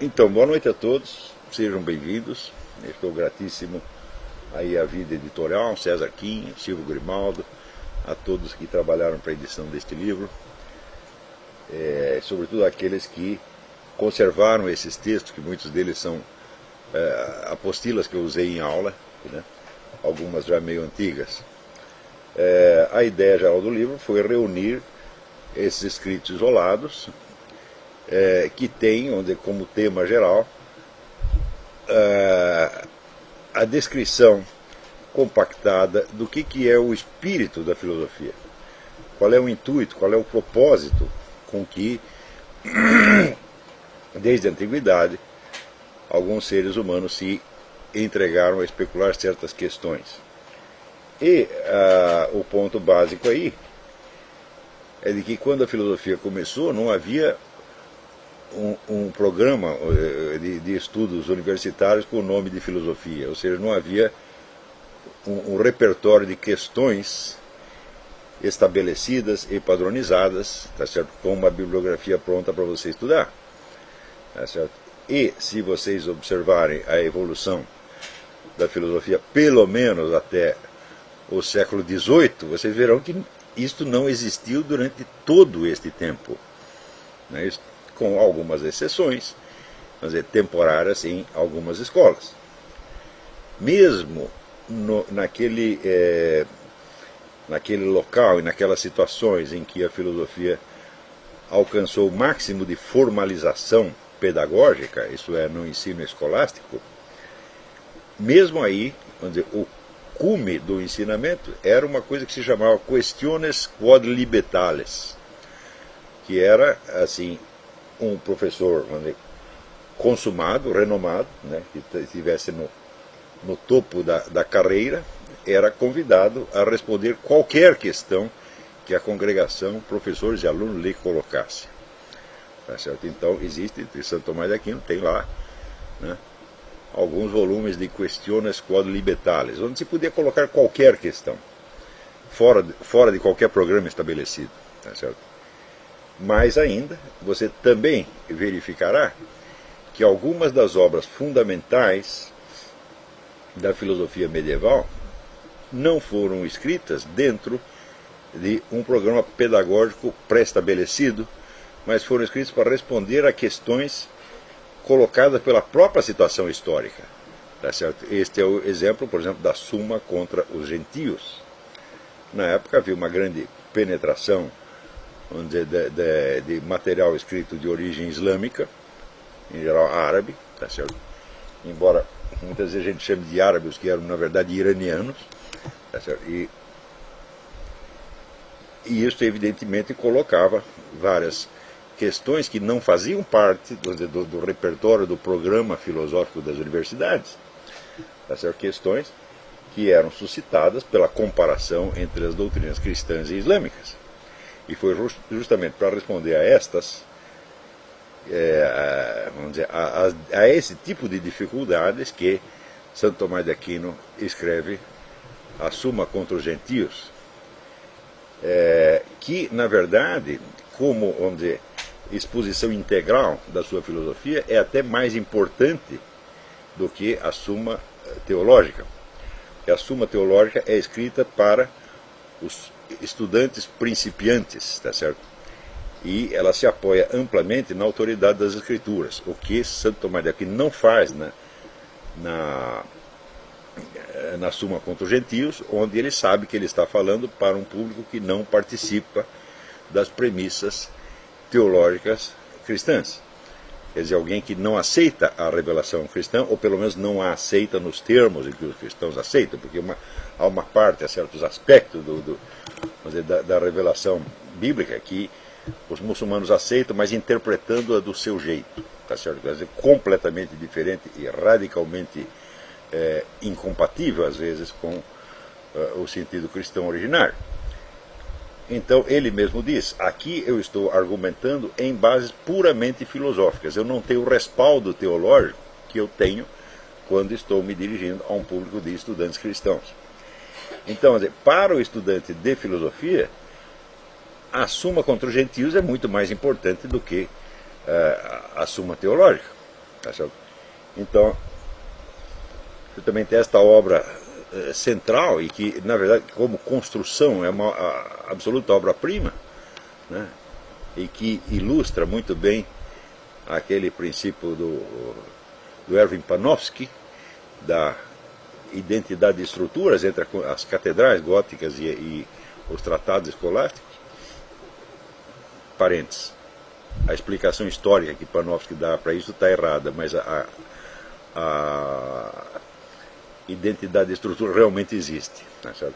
Então, boa noite a todos, sejam bem-vindos. Estou gratíssimo aí à vida editorial, César Kim, Silvio Grimaldo, a todos que trabalharam para a edição deste livro, sobretudo aqueles que conservaram esses textos, que muitos deles são apostilas que eu usei em aula, né? Algumas já meio antigas. A ideia geral do livro foi reunir esses escritos isolados, que tem como tema geral a descrição compactada do que é o espírito da filosofia, qual é o intuito, qual é o propósito com que, desde a antiguidade, alguns seres humanos se entregaram a especular certas questões. E o ponto básico aí é de que quando a filosofia começou não havia um programa de estudos universitários com o nome de filosofia, ou seja, não havia um repertório de questões estabelecidas e padronizadas, tá certo? Com uma bibliografia pronta para você estudar, tá certo? E se vocês observarem a evolução da filosofia, pelo menos até o século XVIII, vocês verão que isto não existiu durante todo este tempo, né? Com algumas exceções, vamos dizer, temporárias em algumas escolas. Mesmo naquele local e naquelas situações em que a filosofia alcançou o máximo de formalização pedagógica, isso é, no ensino escolástico, mesmo aí, vamos dizer, o cume do ensinamento era uma coisa que se chamava questiones quod libetales, que era, assim, um professor, vamos dizer, consumado, renomado, né, que estivesse no topo da carreira, era convidado a responder qualquer questão que a congregação, professores e alunos lhe colocasse. Tá certo? Então, existe, em Santo Tomás de Aquino, tem lá, né, alguns volumes de questiones quod libetales, onde se podia colocar qualquer questão, fora de qualquer programa estabelecido. Tá certo? Mas ainda, você também verificará que algumas das obras fundamentais da filosofia medieval não foram escritas dentro de um programa pedagógico pré-estabelecido, mas foram escritas para responder a questões colocadas pela própria situação histórica. Tá certo? Este é o exemplo, por exemplo, da Suma contra os gentios. Na época havia uma grande penetração de material escrito de origem islâmica, em geral árabe, tá certo? Embora muitas vezes a gente chame de árabes os que eram na verdade iranianos, tá certo? E isso evidentemente colocava várias questões que não faziam parte do repertório do programa filosófico das universidades, tá certo? Questões que eram suscitadas pela comparação entre as doutrinas cristãs e islâmicas. E foi justamente para responder a estas, vamos dizer, a esse tipo de dificuldades que Santo Tomás de Aquino escreve a Suma contra os Gentios, que, na verdade, como, vamos dizer, exposição integral da sua filosofia, é até mais importante do que a Suma teológica. Porque a Suma teológica é escrita para os estudantes principiantes, tá certo? E ela se apoia amplamente na autoridade das Escrituras, o que Santo Tomás de Aquino não faz na Suma contra os Gentios, onde ele sabe que ele está falando para um público que não participa das premissas teológicas cristãs. Quer dizer, alguém que não aceita a revelação cristã, ou pelo menos não a aceita nos termos em que os cristãos aceitam, porque há uma parte, há certos aspectos da revelação bíblica que os muçulmanos aceitam, mas interpretando-a do seu jeito, tá certo? Quer dizer, completamente diferente e radicalmente incompatível, às vezes, com o sentido cristão originário. Então, ele mesmo diz, aqui eu estou argumentando em bases puramente filosóficas, eu não tenho o respaldo teológico que eu tenho quando estou me dirigindo a um público de estudantes cristãos. Então, para o estudante de filosofia, a Suma contra os Gentios é muito mais importante do que a Suma teológica. Tá certo? Então, você também tem esta obra central, e que, na verdade, como construção, é uma absoluta obra-prima, né? E que ilustra muito bem aquele princípio do Erwin Panofsky, da identidade de estruturas entre as catedrais góticas e os tratados escolásticos. Parênteses. A explicação histórica que Panofsky dá para isso está errada, mas a identidade de estrutura realmente existe. Né, certo?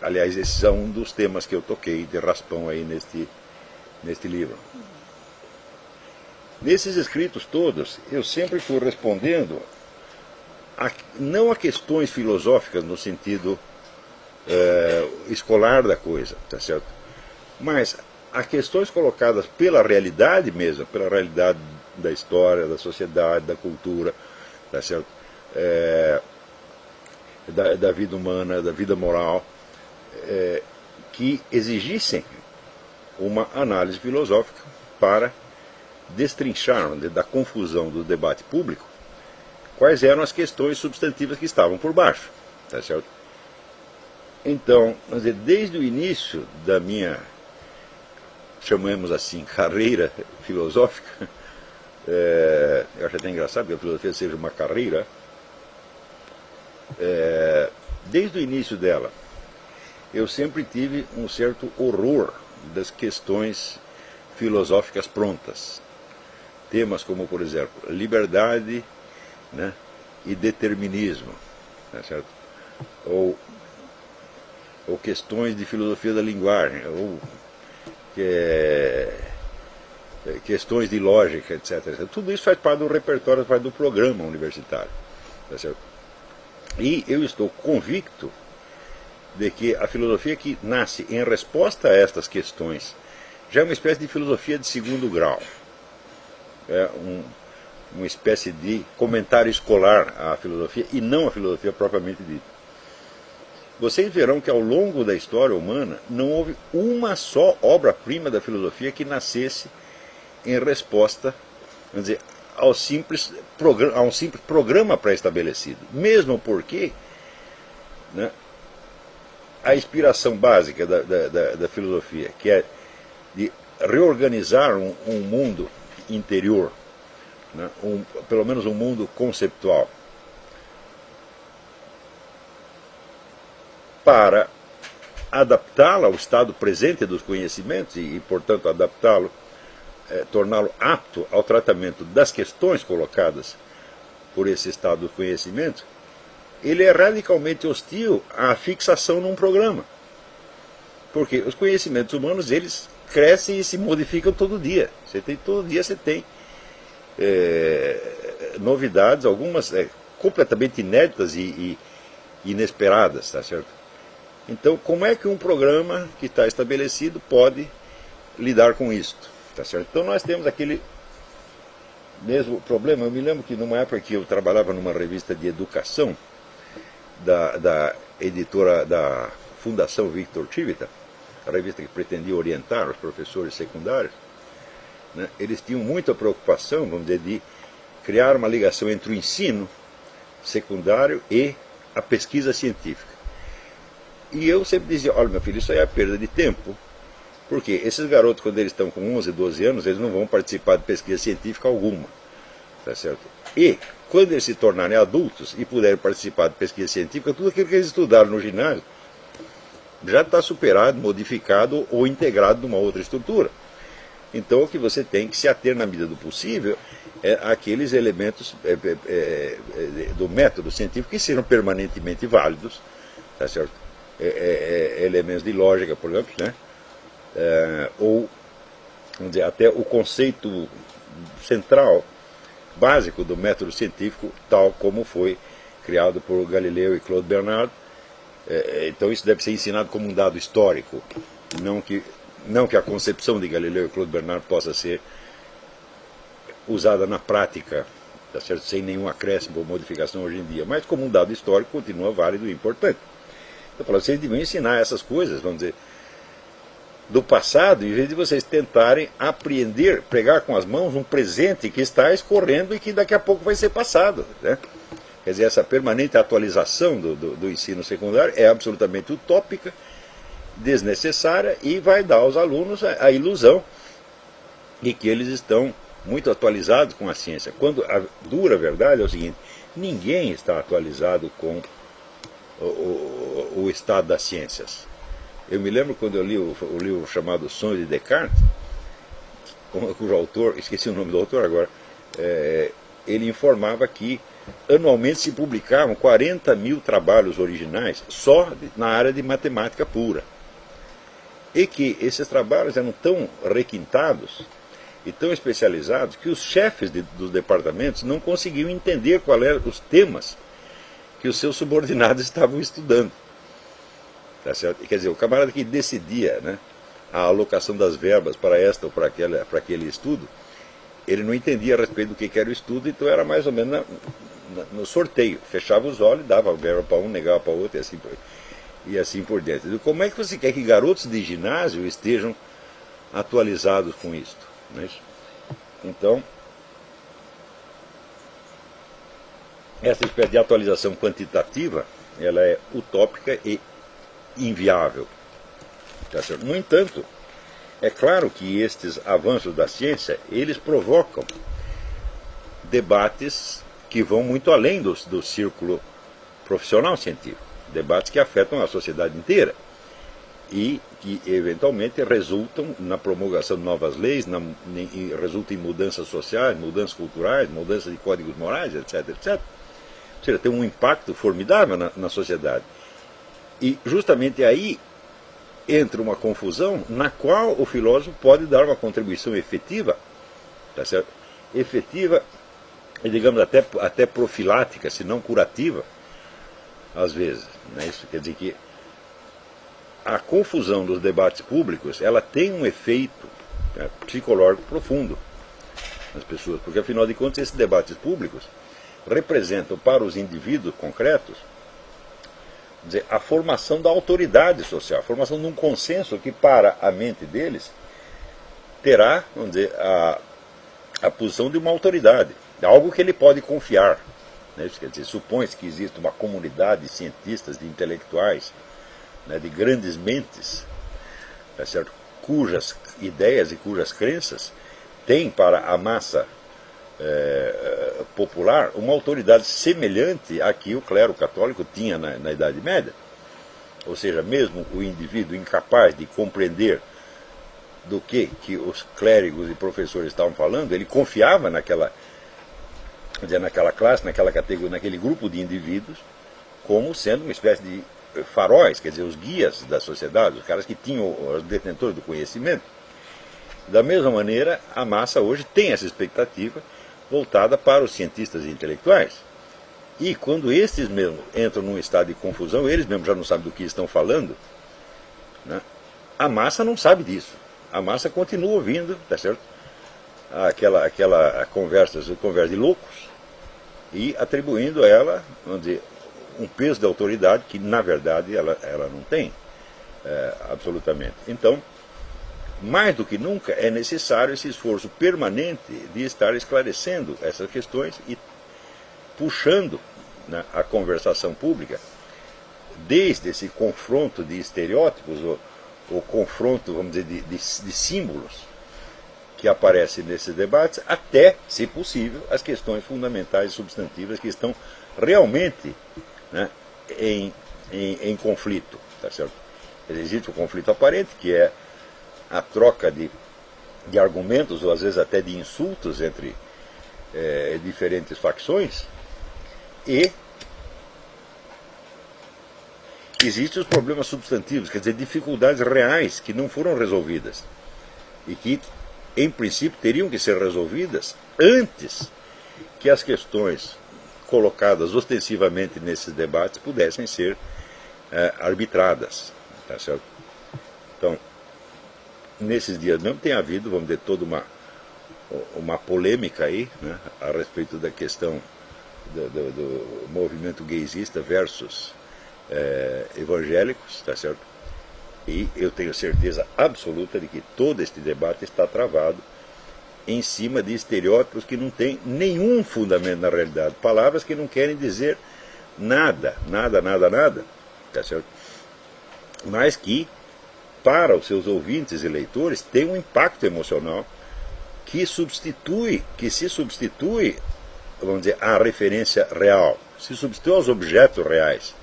Aliás, esse é um dos temas que eu toquei de raspão aí neste livro. Nesses escritos todos, eu sempre fui respondendo não a questões filosóficas no sentido escolar da coisa, tá certo? Mas a questões colocadas pela realidade mesmo, pela realidade da história, da sociedade, da cultura, tá certo? Da vida humana, da vida moral, que exigissem uma análise filosófica para destrinchar da confusão do debate público quais eram as questões substantivas que estavam por baixo. Tá certo? Então, vamos dizer, desde o início da minha, chamemos assim, carreira filosófica, eu acho até engraçado que a filosofia seja uma carreira, desde o início dela, eu sempre tive um certo horror das questões filosóficas prontas. Temas como, por exemplo, liberdade, né, e determinismo, né, certo? Ou questões de filosofia da linguagem, ou questões de lógica, etc. Tudo isso faz parte do repertório, faz parte do programa universitário. Tá certo? E eu estou convicto de que a filosofia que nasce em resposta a estas questões já é uma espécie de filosofia de segundo grau. É uma espécie de comentário escolar à filosofia e não à filosofia propriamente dita. Vocês verão que ao longo da história humana não houve uma só obra-prima da filosofia que nascesse em resposta, vamos dizer, a um simples programa pré-estabelecido. Mesmo porque, né, a inspiração básica da filosofia, que é de reorganizar um mundo interior, né, pelo menos um mundo conceptual, para adaptá-lo ao estado presente dos conhecimentos e portanto, adaptá-lo, torná-lo apto ao tratamento das questões colocadas por esse estado do conhecimento, ele é radicalmente hostil à fixação num programa. Porque os conhecimentos humanos, eles crescem e se modificam todo dia. Todo dia você tem novidades, algumas completamente inéditas e inesperadas, tá certo? Então, como é que um programa que está estabelecido pode lidar com isso? Tá certo? Então, nós temos aquele mesmo problema. Eu me lembro que numa época que eu trabalhava numa revista de educação, da editora da Fundação Victor Civita, a revista que pretendia orientar os professores secundários, né, eles tinham muita preocupação, vamos dizer, de criar uma ligação entre o ensino secundário e a pesquisa científica. E eu sempre dizia, olha meu filho, isso aí é perda de tempo, porque esses garotos, quando eles estão com 11, 12 anos, eles não vão participar de pesquisa científica alguma. Tá certo? E, quando eles se tornarem adultos e puderem participar de pesquisa científica, tudo aquilo que eles estudaram no ginásio já está superado, modificado ou integrado numa outra estrutura. Então, o que você tem que se ater na medida do possível é aqueles elementos do método científico que sejam permanentemente válidos, tá certo? Elementos de lógica, por exemplo, né? Ou, vamos dizer, até o conceito central, básico do método científico, tal como foi criado por Galileu e Claude Bernard. Então isso deve ser ensinado como um dado histórico, não que a concepção de Galileu e Claude Bernard possa ser usada na prática, tá certo? Sem nenhum acréscimo ou modificação hoje em dia, mas como um dado histórico continua válido e importante. Então, vocês deviam ensinar essas coisas, vamos dizer, do passado, em vez de vocês tentarem apreender, pegar com as mãos um presente que está escorrendo e que daqui a pouco vai ser passado, né? Quer dizer, essa permanente atualização do ensino secundário é absolutamente utópica, desnecessária e vai dar aos alunos a ilusão de que eles estão muito atualizados com a ciência. Quando a dura verdade é o seguinte: ninguém está atualizado com o estado das ciências. Eu me lembro quando eu li o livro chamado Sonhos de Descartes, cujo autor, esqueci o nome do autor agora, ele informava que anualmente se publicavam 40 mil trabalhos originais só na área de matemática pura. E que esses trabalhos eram tão requintados e tão especializados que os chefes dos departamentos não conseguiam entender quais eram os temas que os seus subordinados estavam estudando. Tá certo? Quer dizer, o camarada que decidia, né, a alocação das verbas para esta ou para aquele estudo, ele não entendia a respeito do que era o estudo, então era mais ou menos no sorteio. Fechava os olhos, dava a verba para um, negava para o outro e assim por diante. Como é que você quer que garotos de ginásio estejam atualizados com isto? Não é isso? Então, essa espécie de atualização quantitativa, ela é utópica e inviável. Tá certo? No entanto, é claro que estes avanços da ciência, eles provocam debates que vão muito além do círculo profissional científico, debates que afetam a sociedade inteira e que eventualmente resultam na promulgação de novas leis, resultam em mudanças sociais, mudanças culturais, mudanças de códigos morais, etc, etc. Ou seja, tem um impacto formidável na sociedade. E justamente aí entra uma confusão na qual o filósofo pode dar uma contribuição efetiva, tá certo? Efetiva e, digamos, até profilática, se não curativa, às vezes. Né? Isso quer dizer que a confusão dos debates públicos, ela tem um efeito, né, psicológico profundo nas pessoas, porque afinal de contas esses debates públicos representam para os indivíduos concretos, dizer, a formação da autoridade social, a formação de um consenso que para a mente deles terá, vamos dizer, a posição de uma autoridade, algo que ele pode confiar. Né? Isso quer dizer, supõe-se que existe uma comunidade de cientistas, de intelectuais, né, de grandes mentes, tá certo? Cujas ideias e cujas crenças têm para a massa popular uma autoridade semelhante à que o clero católico tinha na Idade Média. Ou seja, mesmo o indivíduo incapaz de compreender do que os clérigos e professores estavam falando, ele confiava naquela classe, naquela categoria, naquele grupo de indivíduos, como sendo uma espécie de faróis, quer dizer, os guias da sociedade, os caras que tinham, os detentores do conhecimento. Da mesma maneira, a massa hoje tem essa expectativa voltada para os cientistas e intelectuais. E quando estes mesmos entram num estado de confusão, eles mesmos já não sabem do que estão falando, né? A massa não sabe disso. A massa continua ouvindo, tá certo? Aquela conversa de loucos e atribuindo a ela, vamos dizer, um peso de autoridade que, na verdade, ela não tem, absolutamente. Então, mais do que nunca, é necessário esse esforço permanente de estar esclarecendo essas questões e puxando, né, a conversação pública, desde esse confronto de estereótipos, o confronto, vamos dizer, de símbolos que aparecem nesses debates, até, se possível, as questões fundamentais e substantivas que estão realmente, né, em conflito. Tá certo? Existe o conflito aparente, que é a troca de argumentos, ou às vezes até de insultos entre diferentes facções, e existem os problemas substantivos, quer dizer, dificuldades reais que não foram resolvidas e que, em princípio, teriam que ser resolvidas antes que as questões colocadas ostensivamente nesses debates pudessem ser arbitradas. Tá certo? Então, nesses dias mesmo tem havido, vamos dizer, toda uma polêmica aí, né, a respeito da questão do movimento gaysista versus evangélicos, tá certo? E eu tenho certeza absoluta de que todo este debate está travado em cima de estereótipos que não têm nenhum fundamento na realidade. Palavras que não querem dizer nada, nada, nada, nada. Tá certo? Mas que, para os seus ouvintes e leitores, tem um impacto emocional que se substitui, vamos dizer, à referência real, se substitui aos objetos reais,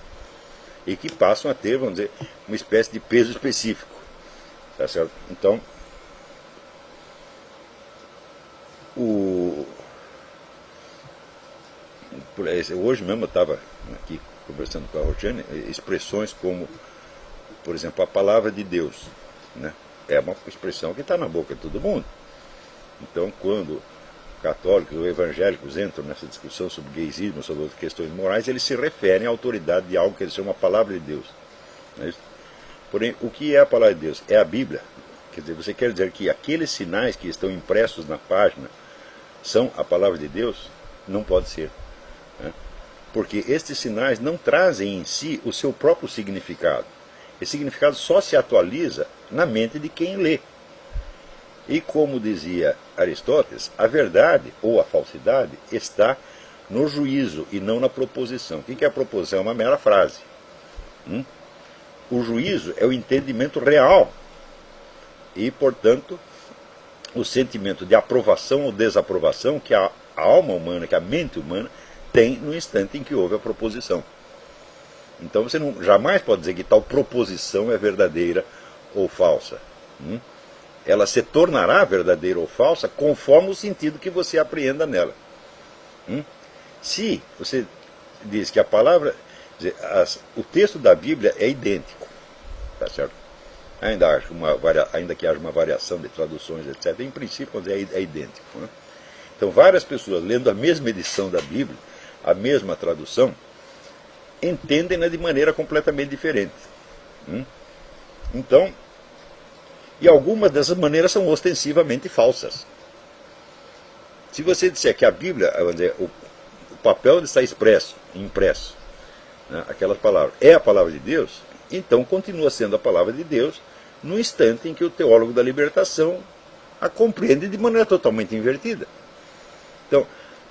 e que passam a ter, vamos dizer, uma espécie de peso específico. Tá certo? Então, hoje mesmo eu estava aqui conversando com a Roxane, expressões como, por exemplo, a palavra de Deus, né? É uma expressão que está na boca de todo mundo. Então, quando católicos ou evangélicos entram nessa discussão sobre gaysismo, sobre outras questões morais, eles se referem à autoridade de algo que eles chamam a palavra de Deus. Não é isso? Porém, o que é a palavra de Deus? É a Bíblia. Quer dizer, você quer dizer que aqueles sinais que estão impressos na página são a palavra de Deus? Não pode ser. Né? Porque estes sinais não trazem em si o seu próprio significado. Esse significado só se atualiza na mente de quem lê. E como dizia Aristóteles, a verdade ou a falsidade está no juízo e não na proposição. O que é a proposição? É uma mera frase. O juízo é o entendimento real. E, portanto, o sentimento de aprovação ou desaprovação que a alma humana, que a mente humana tem no instante em que houve a proposição. Então você jamais pode dizer que tal proposição é verdadeira ou falsa. Ela se tornará verdadeira ou falsa conforme o sentido que você apreenda nela. Se você diz que a palavra, o texto da Bíblia é idêntico, tá certo? Ainda que haja uma variação de traduções, etc., em princípio é idêntico. Né? Então várias pessoas lendo a mesma edição da Bíblia, a mesma tradução, entendem-na de maneira completamente diferente. Então, e algumas dessas maneiras são ostensivamente falsas. Se você disser que a Bíblia, vamos dizer, o papel onde está impresso, né, aquelas palavras, é a palavra de Deus, então continua sendo a palavra de Deus no instante em que o teólogo da libertação a compreende de maneira totalmente invertida. Então,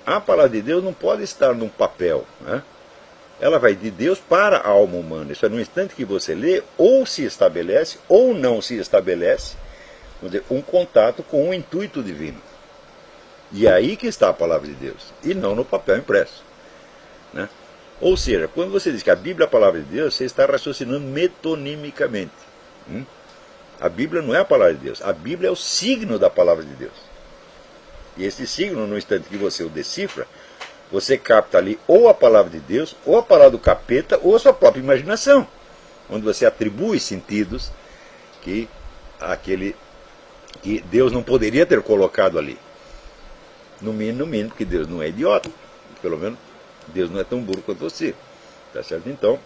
a palavra de Deus não pode estar num papel, né? Ela vai de Deus para a alma humana. Isso é no instante que você lê, ou se estabelece, ou não se estabelece, vamos dizer, um contato com o intuito divino. E é aí que está a palavra de Deus, e não no papel impresso. Né? Ou seja, quando você diz que a Bíblia é a palavra de Deus, você está raciocinando metonimicamente. A Bíblia não é a palavra de Deus, a Bíblia é o signo da palavra de Deus. E esse signo, no instante que você o decifra, você capta ali ou a palavra de Deus, ou a palavra do capeta, ou a sua própria imaginação, onde você atribui sentidos que Deus não poderia ter colocado ali. No mínimo, porque Deus não é idiota. Pelo menos, Deus não é tão burro quanto você. Tá certo? Então,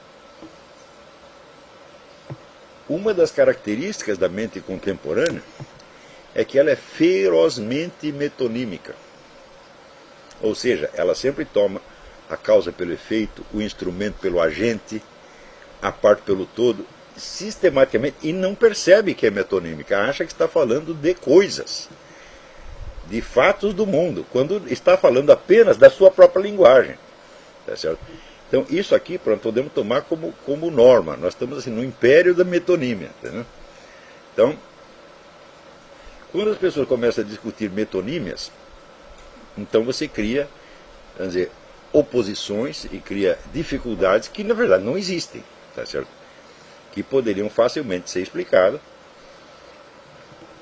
uma das características da mente contemporânea é que ela é ferozmente metonímica. Ou seja, ela sempre toma a causa pelo efeito, o instrumento pelo agente, a parte pelo todo, sistematicamente, e não percebe que é metonímica, acha que está falando de coisas, de fatos do mundo, quando está falando apenas da sua própria linguagem. Tá certo? Então, isso aqui, pronto, podemos tomar como norma. Nós estamos assim, no império da metonímia. Tá? Então, quando as pessoas começam a discutir metonímias, então você cria, vamos dizer, oposições e cria dificuldades que na verdade não existem, tá certo? Que poderiam facilmente ser explicadas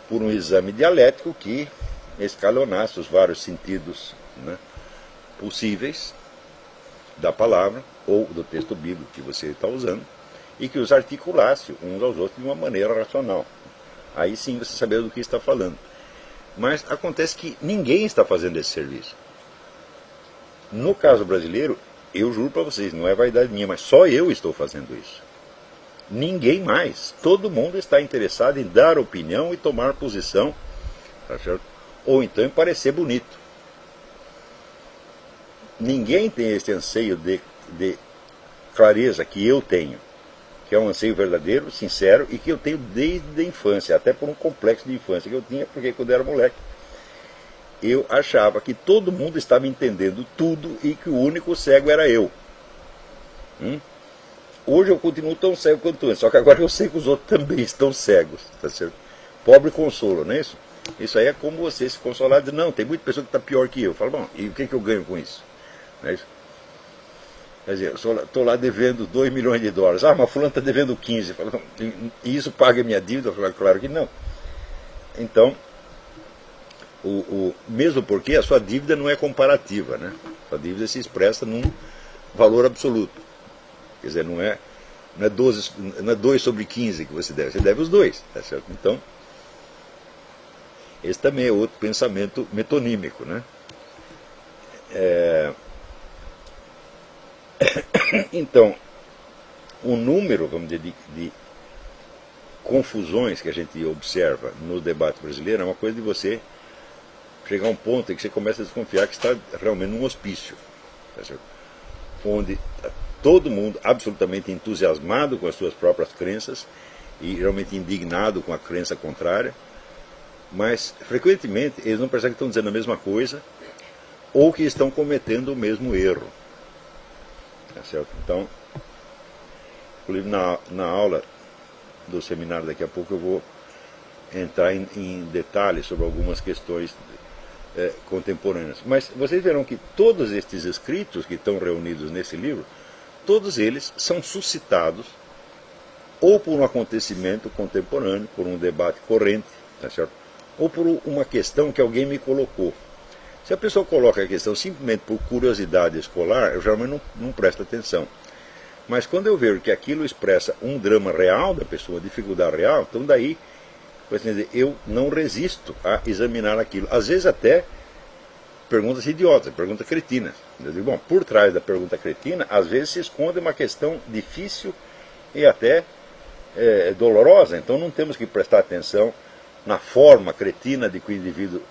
por um exame dialético que escalonasse os vários sentidos, né, possíveis da palavra ou do texto bíblico que você está usando e que os articulasse uns aos outros de uma maneira racional. Aí sim você saberia do que está falando. Mas acontece que ninguém está fazendo esse serviço. No caso brasileiro, eu juro para vocês, não é vaidade minha, mas só eu estou fazendo isso. Ninguém mais. Todo mundo está interessado em dar opinião e tomar posição, tá certo? Ou então em parecer bonito. Ninguém tem esse anseio de clareza que eu tenho, que é um anseio verdadeiro, sincero, e que eu tenho desde a infância, até por um complexo de infância que eu tinha, porque quando eu era moleque, eu achava que todo mundo estava entendendo tudo e que o único cego era eu. Hoje eu continuo tão cego quanto antes, só que agora eu sei que os outros também estão cegos, tá certo? Pobre consolo, não é isso? Isso aí é como você se consolar e dizer, não, tem muita pessoa que está pior que eu. Fala, bom, e o que eu ganho com isso? Não é isso? Quer dizer, eu estou lá devendo 2 milhões de dólares. Ah, mas fulano está devendo 15. Fala, e isso paga a minha dívida? Eu falo, claro que não. Então, mesmo porque a sua dívida não é comparativa, né? A sua dívida se expressa num valor absoluto. Quer dizer, não é 2 sobre 15 que você deve os dois, tá certo? Então, esse também é outro pensamento metonímico, né? Então, o número, vamos dizer, de confusões que a gente observa no debate brasileiro é uma coisa de você chegar a um ponto em que você começa a desconfiar que está realmente num hospício, tá certo? Onde todo mundo absolutamente entusiasmado com as suas próprias crenças e realmente indignado com a crença contrária, mas frequentemente eles não percebem que estão dizendo a mesma coisa ou que estão cometendo o mesmo erro. Tá certo? Então, inclusive na aula do seminário daqui a pouco eu vou entrar em detalhes sobre algumas questões contemporâneas. Mas vocês verão que todos estes escritos que estão reunidos nesse livro, todos eles são suscitados ou por um acontecimento contemporâneo, por um debate corrente, tá certo? Ou por uma questão que alguém me colocou. Se a pessoa coloca a questão simplesmente por curiosidade escolar, eu geralmente não presto atenção. Mas quando eu vejo que aquilo expressa um drama real da pessoa, uma dificuldade real, então daí eu não resisto a examinar aquilo. Às vezes até perguntas idiotas, perguntas cretinas. Eu digo, bom, por trás da pergunta cretina, às vezes se esconde uma questão difícil e até dolorosa. Então não temos que prestar atenção na forma cretina de que o indivíduo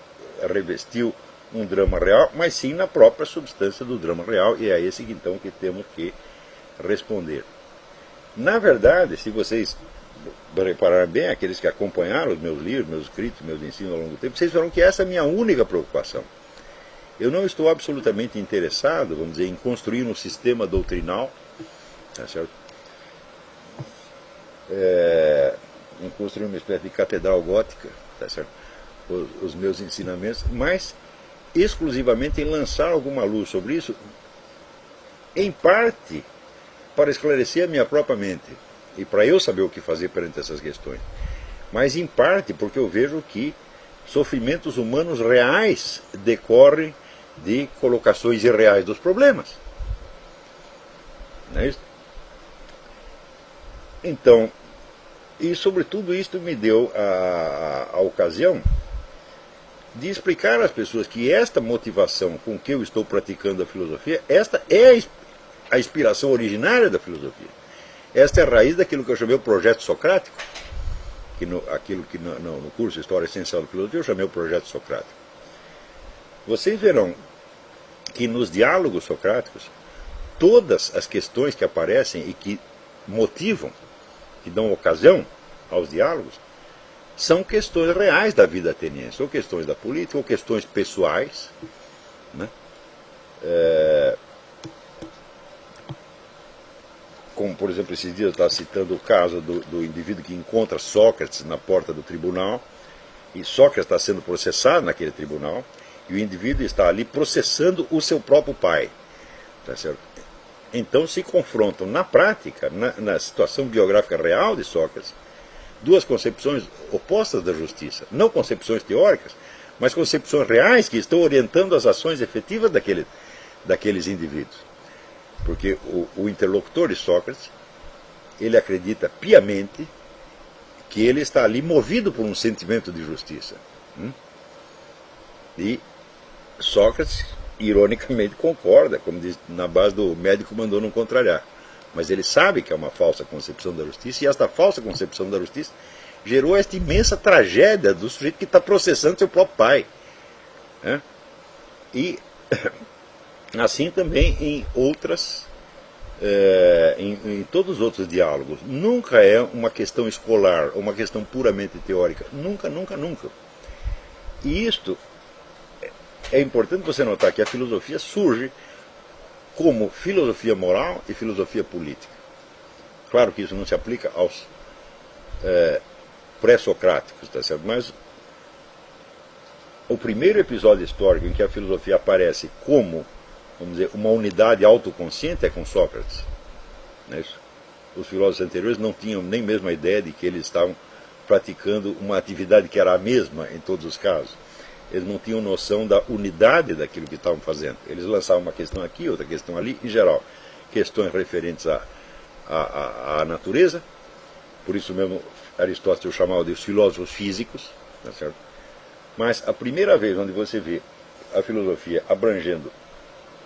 revestiu um drama real, mas sim na própria substância do drama real, e é esse então que temos que responder. Na verdade, se vocês repararem bem, aqueles que acompanharam os meus livros, meus escritos, meus ensinos ao longo do tempo, vocês verão que essa é a minha única preocupação. Eu não estou absolutamente interessado, vamos dizer, em construir um sistema doutrinal, tá certo? Em construir uma espécie de catedral gótica, tá certo? Os meus ensinamentos, mas exclusivamente em lançar alguma luz sobre isso, em parte para esclarecer a minha própria mente e para eu saber o que fazer perante essas questões, mas em parte porque eu vejo que sofrimentos humanos reais decorrem de colocações irreais dos problemas. Não é isso? Então, e sobretudo isto me deu a ocasião de explicar às pessoas que esta motivação com que eu estou praticando a filosofia, esta é a inspiração originária da filosofia. Esta é a raiz daquilo que eu chamei o projeto socrático, aquilo que no curso História Essencial da Filosofia eu chamei o projeto socrático. Vocês verão que nos diálogos socráticos, todas as questões que aparecem e que motivam, que dão ocasião aos diálogos, são questões reais da vida ateniense, ou questões da política, ou questões pessoais, né? Como, por exemplo, esses dias eu estava citando o caso do indivíduo que encontra Sócrates na porta do tribunal, e Sócrates está sendo processado naquele tribunal, e o indivíduo está ali processando o seu próprio pai. Tá certo? Então se confrontam na prática, na situação biográfica real de Sócrates, duas concepções opostas da justiça. Não concepções teóricas, mas concepções reais que estão orientando as ações efetivas daqueles indivíduos. Porque o interlocutor de Sócrates, ele acredita piamente que ele está ali movido por um sentimento de justiça. E Sócrates, ironicamente, concorda, como diz, na base do médico mandou não contrariar. Mas ele sabe que é uma falsa concepção da justiça, e esta falsa concepção da justiça gerou esta imensa tragédia do sujeito que está processando seu próprio pai. E assim também em outras em todos os outros diálogos. Nunca é uma questão escolar, uma questão puramente teórica. Nunca, nunca, nunca. E isto é importante você notar que a filosofia surge como filosofia moral e filosofia política. Claro que isso não se aplica aos pré-socráticos, tá certo? Mas o primeiro episódio histórico em que a filosofia aparece como, vamos dizer, uma unidade autoconsciente é com Sócrates. Não é isso? Os filósofos anteriores não tinham nem mesmo a ideia de que eles estavam praticando uma atividade que era a mesma em todos os casos. Eles não tinham noção da unidade daquilo que estavam fazendo. Eles lançavam uma questão aqui, outra questão ali, em geral, questões referentes à natureza. Por isso mesmo Aristóteles chamava de os filósofos físicos, tá certo? Mas a primeira vez onde você vê a filosofia abrangendo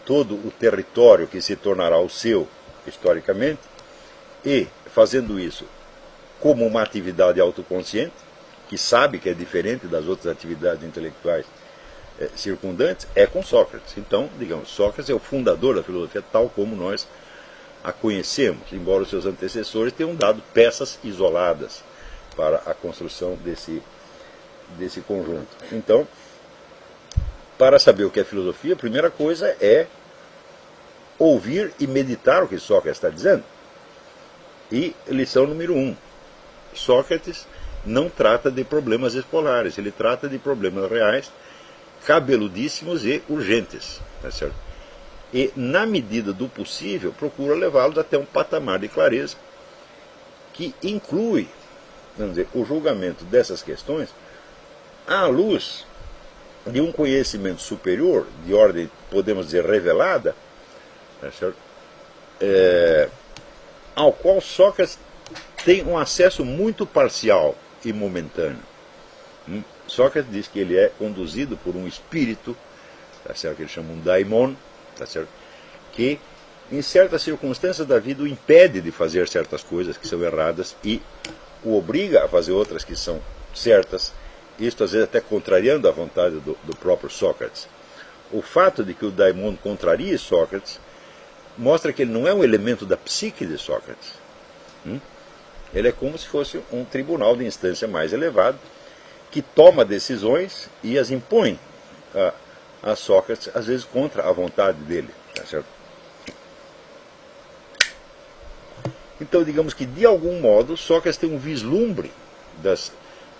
todo o território que se tornará o seu, historicamente, e fazendo isso como uma atividade autoconsciente, que sabe que é diferente das outras atividades intelectuais circundantes, é com Sócrates. Então, digamos, Sócrates é o fundador da filosofia tal como nós a conhecemos, embora os seus antecessores tenham dado peças isoladas para a construção desse conjunto. Então, para saber o que é filosofia, a primeira coisa é ouvir e meditar o que Sócrates está dizendo. E lição número 1. Sócrates não trata de problemas escolares, ele trata de problemas reais, cabeludíssimos e urgentes. Tá certo? E, na medida do possível, procura levá-los até um patamar de clareza que inclui, vamos dizer, o julgamento dessas questões à luz de um conhecimento superior, de ordem, podemos dizer, revelada, tá certo? Ao qual Sócrates tem um acesso muito parcial e momentâneo. Sócrates diz que ele é conduzido por um espírito, tá certo? Que ele chama um daimon, tá certo? Que em certas circunstâncias da vida o impede de fazer certas coisas que são erradas e o obriga a fazer outras que são certas, isto às vezes até contrariando a vontade do próprio Sócrates. O fato de que o daimon contrarie Sócrates mostra que ele não é um elemento da psique de Sócrates. Ele é como se fosse um tribunal de instância mais elevado que toma decisões e as impõe a Sócrates, às vezes contra a vontade dele. Tá certo? Então, digamos que, de algum modo, Sócrates tem um vislumbre das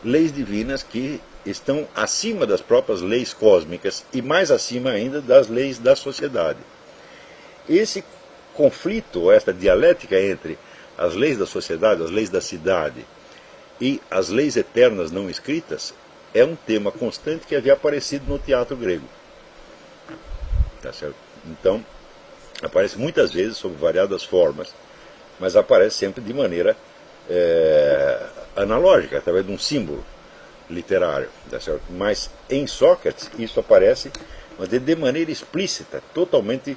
leis divinas que estão acima das próprias leis cósmicas e mais acima ainda das leis da sociedade. Esse conflito, esta dialética entre as leis da sociedade, as leis da cidade e as leis eternas não escritas, é um tema constante que havia aparecido no teatro grego. Tá certo? Então, aparece muitas vezes sob variadas formas, mas aparece sempre de maneira analógica, através de um símbolo literário. Tá certo? Mas em Sócrates isso aparece de maneira explícita, totalmente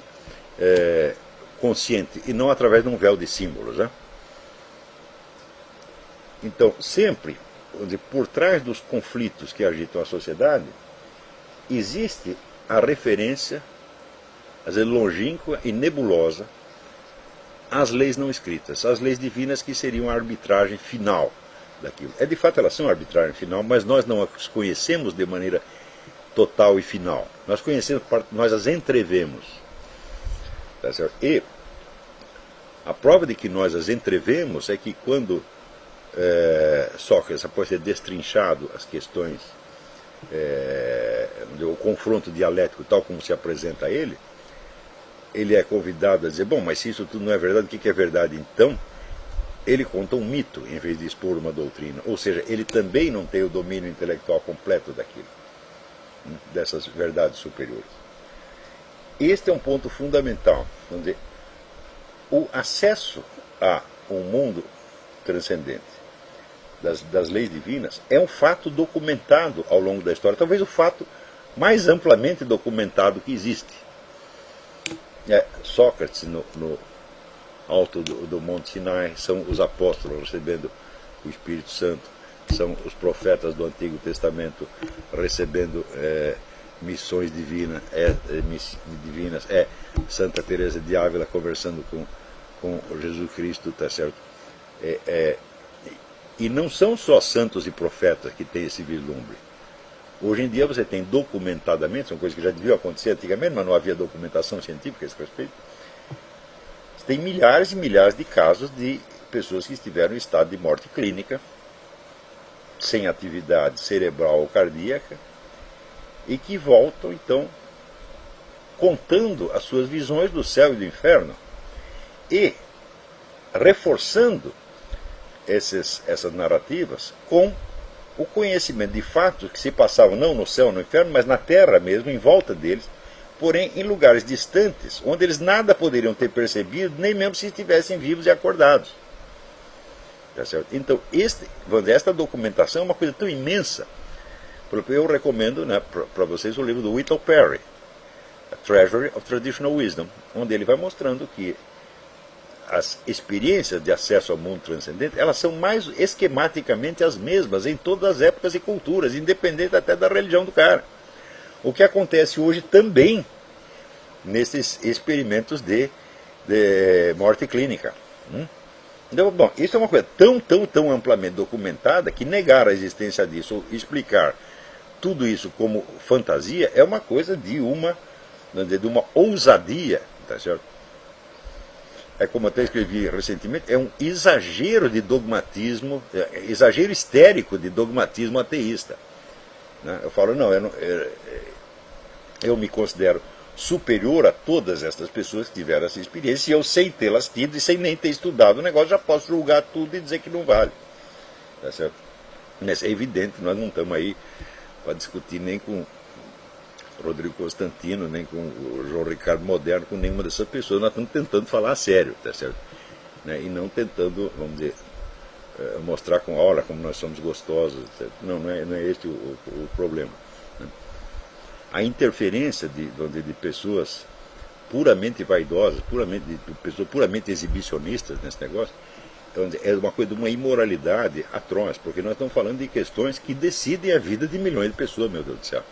consciente, e não através de um véu de símbolos. Né? Então, sempre, por trás dos conflitos que agitam a sociedade, existe a referência, às vezes longínqua e nebulosa, às leis não escritas, às leis divinas que seriam a arbitragem final daquilo. De fato, elas são a arbitragem final, mas nós não as conhecemos de maneira total e final. Nós conhecemos, nós as entrevemos. Tá certo? E a prova de que nós as entrevemos é que quando Sócrates, após ter destrinchado as questões, o confronto dialético tal como se apresenta a ele é convidado a dizer, bom, mas se isso tudo não é verdade, o que é verdade então? Ele conta um mito em vez de expor uma doutrina, ou seja, ele também não tem o domínio intelectual completo daquilo, dessas verdades superiores. Este é um ponto fundamental. Vamos dizer, o acesso a um mundo transcendente das leis divinas é um fato documentado ao longo da história, talvez o fato mais amplamente documentado que existe. Sócrates no alto do Monte Sinai, são os apóstolos recebendo o Espírito Santo, são os profetas do Antigo Testamento recebendo missões divinas, Santa Teresa de Ávila conversando com com Jesus Cristo, tá certo? E não são só santos e profetas que têm esse vislumbre. Hoje em dia você tem documentadamente, são coisas que já deviam acontecer antigamente, mas não havia documentação científica a esse respeito. Você tem milhares e milhares de casos de pessoas que estiveram em estado de morte clínica, sem atividade cerebral ou cardíaca, e que voltam, então, contando as suas visões do céu e do inferno, e reforçando essas narrativas com o conhecimento de fatos que se passavam não no céu, no inferno, mas na terra mesmo, em volta deles, porém em lugares distantes, onde eles nada poderiam ter percebido, nem mesmo se estivessem vivos e acordados. Tá certo? Então, esta documentação é uma coisa tão imensa. Eu recomendo, né, para vocês o livro do Whittle Perry, A Treasury of Traditional Wisdom, onde ele vai mostrando que as experiências de acesso ao mundo transcendente, elas são mais esquematicamente as mesmas em todas as épocas e culturas, independente até da religião do cara. O que acontece hoje também nesses experimentos de morte clínica. Então, bom, isso é uma coisa tão amplamente documentada que negar a existência disso ou explicar tudo isso como fantasia é uma coisa de uma ousadia, tá certo? É como até escrevi recentemente, é um exagero de dogmatismo, exagero histérico de dogmatismo ateísta. Né? Eu falo, não, eu me considero superior a todas estas pessoas que tiveram essa experiência, e eu, sem tê-las tido e sem nem ter estudado o negócio, já posso julgar tudo e dizer que não vale. Tá certo? Mas é evidente, nós não estamos aí para discutir nem com Rodrigo Constantino, nem com o João Ricardo Moderno, com nenhuma dessas pessoas. Nós estamos tentando falar a sério, tá certo? Né? E não tentando, vamos dizer, mostrar com aura como nós somos gostosos, etc. Não é este o problema. Né? A interferência de pessoas puramente vaidosas, de pessoas puramente exibicionistas nesse negócio, é uma coisa de uma imoralidade atroz, porque nós estamos falando de questões que decidem a vida de milhões de pessoas, meu Deus do céu.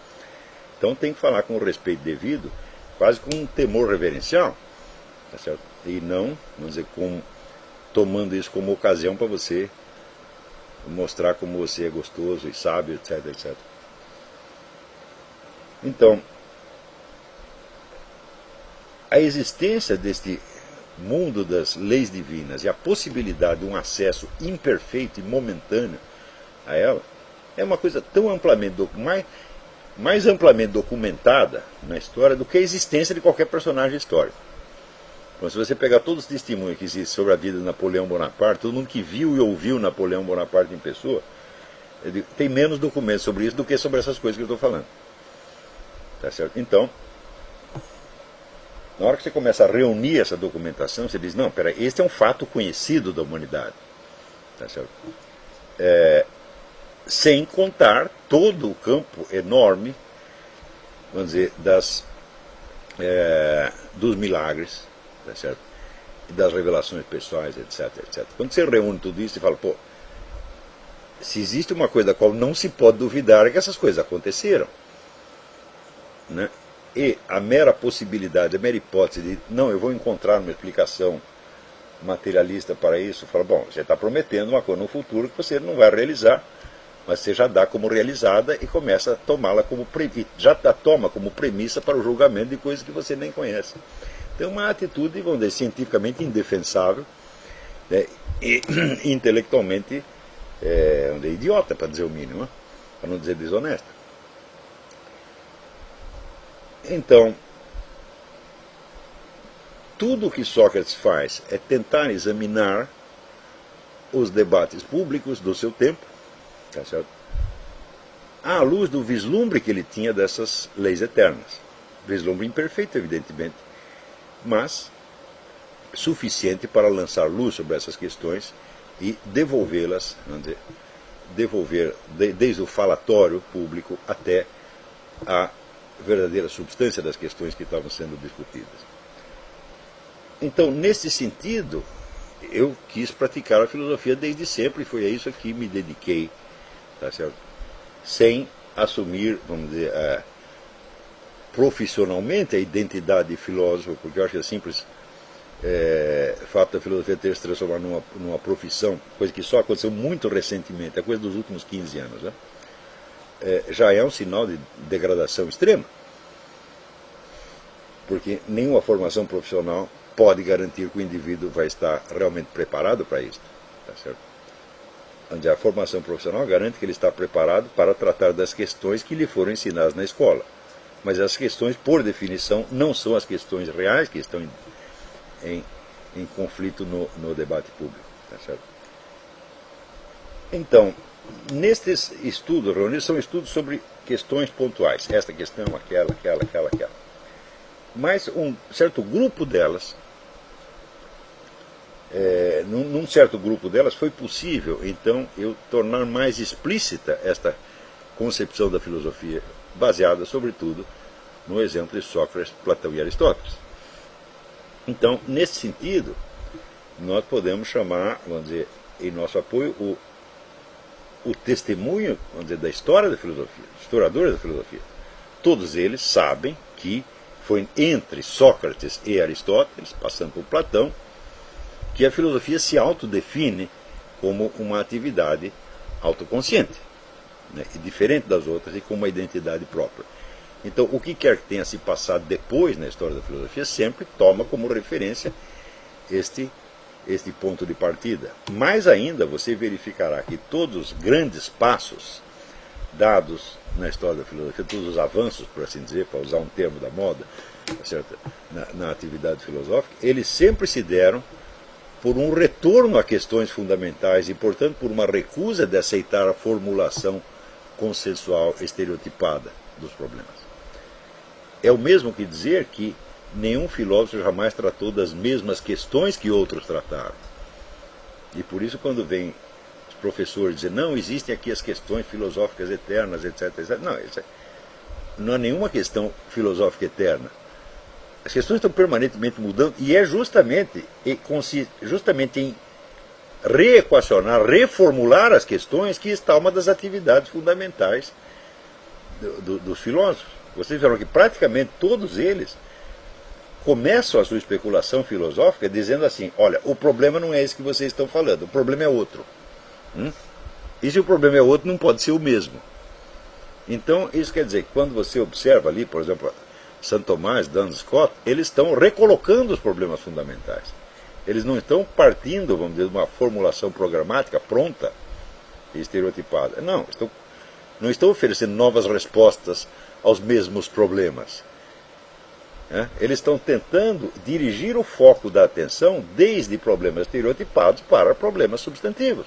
Então tem que falar com o respeito devido, quase com um temor reverencial, tá certo? E não, vamos dizer, tomando isso como ocasião para você mostrar como você é gostoso e sábio, etc, etc. Então, a existência deste mundo das leis divinas e a possibilidade de um acesso imperfeito e momentâneo a ela é uma coisa tão amplamente mais amplamente documentada na história do que a existência de qualquer personagem histórico. Então, se você pegar todos os testemunhos que existem sobre a vida de Napoleão Bonaparte, todo mundo que viu e ouviu Napoleão Bonaparte em pessoa, tem menos documentos sobre isso do que sobre essas coisas que eu estou falando. Tá certo? Então, na hora que você começa a reunir essa documentação, você diz, não, peraí, este é um fato conhecido da humanidade. Tá certo? Sem contar todo o campo enorme, vamos dizer, dos milagres, tá certo? E das revelações pessoais, etc, etc. Quando você reúne tudo isso, você fala, pô, se existe uma coisa da qual não se pode duvidar é que essas coisas aconteceram. Né? E a mera possibilidade, a mera hipótese de, não, eu vou encontrar uma explicação materialista para isso, fala, bom, você está prometendo uma coisa no futuro que você não vai realizar, mas você já dá como realizada e começa a tomá-la como toma como premissa para o julgamento de coisas que você nem conhece. Então, uma atitude, vamos dizer, cientificamente indefensável, né, e intelectualmente idiota, para dizer o mínimo, né, para não dizer desonesta. Então, tudo o que Sócrates faz é tentar examinar os debates públicos do seu tempo, tá certo? À luz do vislumbre que ele tinha dessas leis eternas. Vislumbre imperfeito, evidentemente, mas suficiente para lançar luz sobre essas questões e devolvê-las, devolver desde o falatório público até a verdadeira substância das questões que estavam sendo discutidas. Então, nesse sentido, eu quis praticar a filosofia desde sempre, e foi a isso que me dediquei, tá certo? Sem assumir, vamos dizer, profissionalmente a identidade de filósofo, porque eu acho que é simples o fato da filosofia ter se transformado numa profissão, coisa que só aconteceu muito recentemente, é coisa dos últimos 15 anos, né? Já é um sinal de degradação extrema. Porque nenhuma formação profissional pode garantir que o indivíduo vai estar realmente preparado para isso. Tá certo? Onde a formação profissional garante que ele está preparado para tratar das questões que lhe foram ensinadas na escola. Mas as questões, por definição, não são as questões reais que estão em conflito no debate público. Tá certo? Então, nestes estudos reunidos, são estudos sobre questões pontuais. Esta questão, aquela. Mas um certo grupo delas, num certo grupo delas, foi possível, então, eu tornar mais explícita esta concepção da filosofia, baseada, sobretudo, no exemplo de Sócrates, Platão e Aristóteles. Então, nesse sentido, nós podemos chamar, vamos dizer, em nosso apoio, o testemunho, vamos dizer, da história da filosofia, historiadores da filosofia. Todos eles sabem que foi entre Sócrates e Aristóteles, passando por Platão, que a filosofia se autodefine como uma atividade autoconsciente, né, e diferente das outras e com uma identidade própria. Então, o que quer que tenha se passado depois na história da filosofia sempre toma como referência este ponto de partida. Mais ainda, você verificará que todos os grandes passos dados na história da filosofia, todos os avanços, por assim dizer, para usar um termo da moda, certo? Na atividade filosófica, eles sempre se deram por um retorno a questões fundamentais e, portanto, por uma recusa de aceitar a formulação consensual estereotipada dos problemas. É o mesmo que dizer que nenhum filósofo jamais tratou das mesmas questões que outros trataram. E por isso, quando vem os professores dizer, não, existem aqui as questões filosóficas eternas, etc. Não, não há nenhuma questão filosófica eterna. As questões estão permanentemente mudando e é justamente em reequacionar, reformular as questões que está uma das atividades fundamentais dos filósofos. Vocês viram que praticamente todos eles começam a sua especulação filosófica dizendo assim, olha, o problema não é esse que vocês estão falando, o problema é outro. E se o problema é outro, não pode ser o mesmo. Então, isso quer dizer que quando você observa ali, por exemplo, Santo Tomás, Duns Scott, eles estão recolocando os problemas fundamentais. Eles não estão partindo, vamos dizer, de uma formulação programática pronta e estereotipada. Não estão oferecendo novas respostas aos mesmos problemas. Eles estão tentando dirigir o foco da atenção desde problemas estereotipados para problemas substantivos.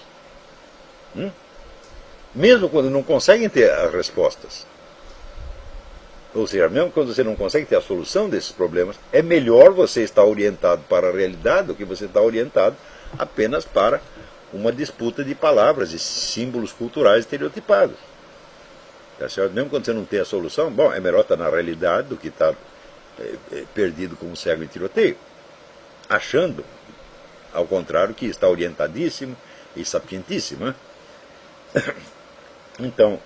Mesmo quando não conseguem ter as respostas. Ou seja, mesmo quando você não consegue ter a solução desses problemas, é melhor você estar orientado para a realidade do que você estar orientado apenas para uma disputa de palavras e símbolos culturais estereotipados. Tá certo? Mesmo quando você não tem a solução, bom, é melhor estar na realidade do que estar perdido como cego em tiroteio, achando, ao contrário, que está orientadíssimo e sapientíssimo. Então,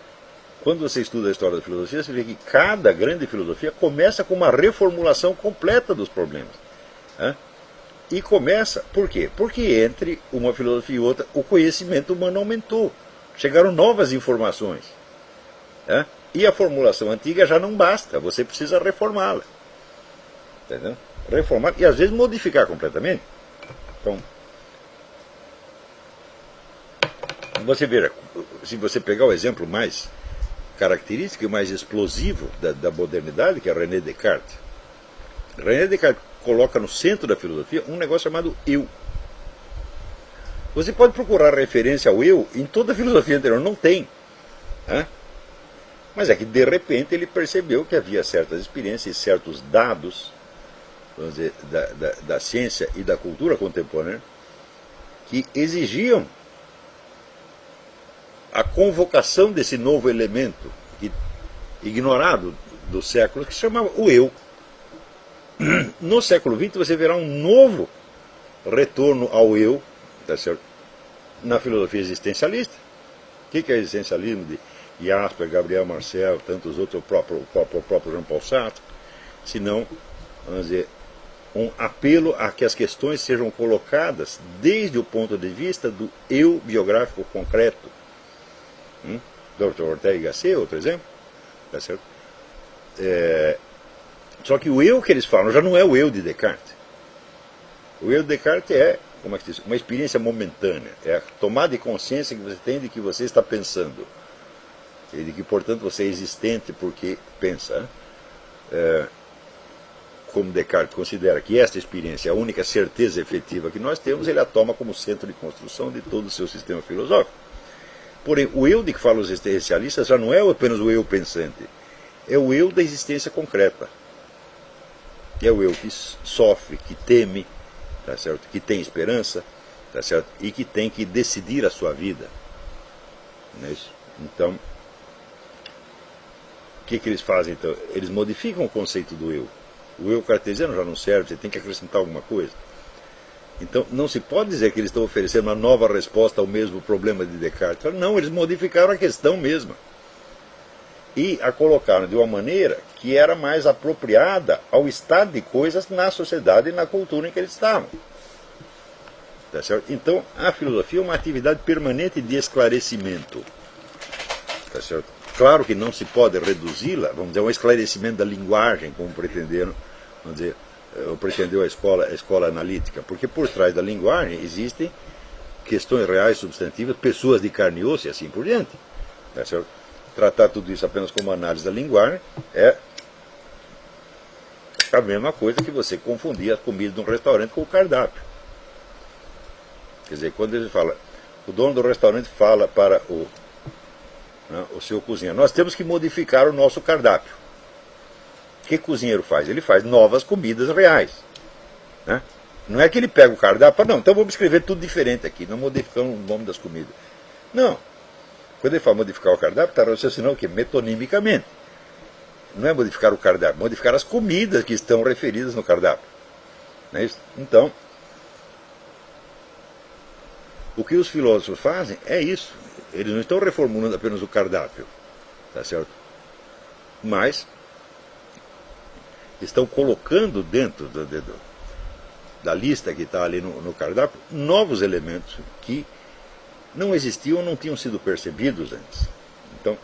quando você estuda a história da filosofia, você vê que cada grande filosofia começa com uma reformulação completa dos problemas. E começa, por quê? Porque entre uma filosofia e outra, o conhecimento humano aumentou. Chegaram novas informações. E a formulação antiga já não basta, você precisa reformá-la. Entendeu? Reformar e às vezes modificar completamente. Então, você vê, se você pegar o exemplo mais característico e mais explosivo da modernidade, que é René Descartes. René Descartes coloca no centro da filosofia um negócio chamado eu. Você pode procurar referência ao eu em toda a filosofia anterior, não tem. Mas é que de repente ele percebeu que havia certas experiências e certos dados, vamos dizer, da ciência e da cultura contemporânea que exigiam a convocação desse novo elemento ignorado do século, que se chamava o eu. No século XX você verá um novo retorno ao eu, tá certo? Na filosofia existencialista. O que é existencialismo de Jasper, Gabriel Marcel, tantos outros, o próprio Jean-Paul Sartre, senão, vamos dizer, um apelo a que as questões sejam colocadas desde o ponto de vista do eu biográfico concreto. Dr. Ortega y Gasset, outro exemplo. Tá certo? Só que o eu que eles falam já não é o eu de Descartes. O eu de Descartes é, como é que diz, uma experiência momentânea. É a tomada de consciência que você tem de que você está pensando. E de que, portanto, você é existente porque pensa. Como Descartes considera que esta experiência é a única certeza efetiva que nós temos, ele a toma como centro de construção de todo o seu sistema filosófico. Porém, o eu de que falam os existencialistas já não é apenas o eu pensante. É o eu da existência concreta. É o eu que sofre, que teme, tá certo? Que tem esperança, tá certo? E que tem que decidir a sua vida. Não é isso? Então, o que eles fazem então? Eles modificam o conceito do eu. O eu cartesiano já não serve, você tem que acrescentar alguma coisa. Então, não se pode dizer que eles estão oferecendo uma nova resposta ao mesmo problema de Descartes. Não, eles modificaram a questão mesma. E a colocaram de uma maneira que era mais apropriada ao estado de coisas na sociedade e na cultura em que eles estavam. Tá certo? Então, a filosofia é uma atividade permanente de esclarecimento. Tá certo? Claro que não se pode reduzi-la, vamos dizer, a um esclarecimento da linguagem, como pretenderam, vamos dizer, pretendeu a escola analítica, porque por trás da linguagem existem questões reais, substantivas, pessoas de carne e osso e assim por diante. Tá certo? Tratar tudo isso apenas como análise da linguagem é a mesma coisa que você confundir as comidas de um restaurante com o cardápio. Quer dizer, quando ele fala, o dono do restaurante fala para o seu cozinheiro, nós temos que modificar o nosso cardápio. O que o cozinheiro faz? Ele faz novas comidas reais. Né? Não é que ele pega o cardápio e fala, não, então vamos escrever tudo diferente aqui, não modificamos o nome das comidas. Não. Quando ele fala modificar o cardápio, está raciocinando o quê? Metonimicamente. Não é modificar o cardápio, modificar as comidas que estão referidas no cardápio. Não é isso? Então, o que os filósofos fazem é isso. Eles não estão reformulando apenas o cardápio. Tá certo? Mas estão colocando dentro da lista que está ali no cardápio novos elementos que não existiam, não tinham sido percebidos antes. Então,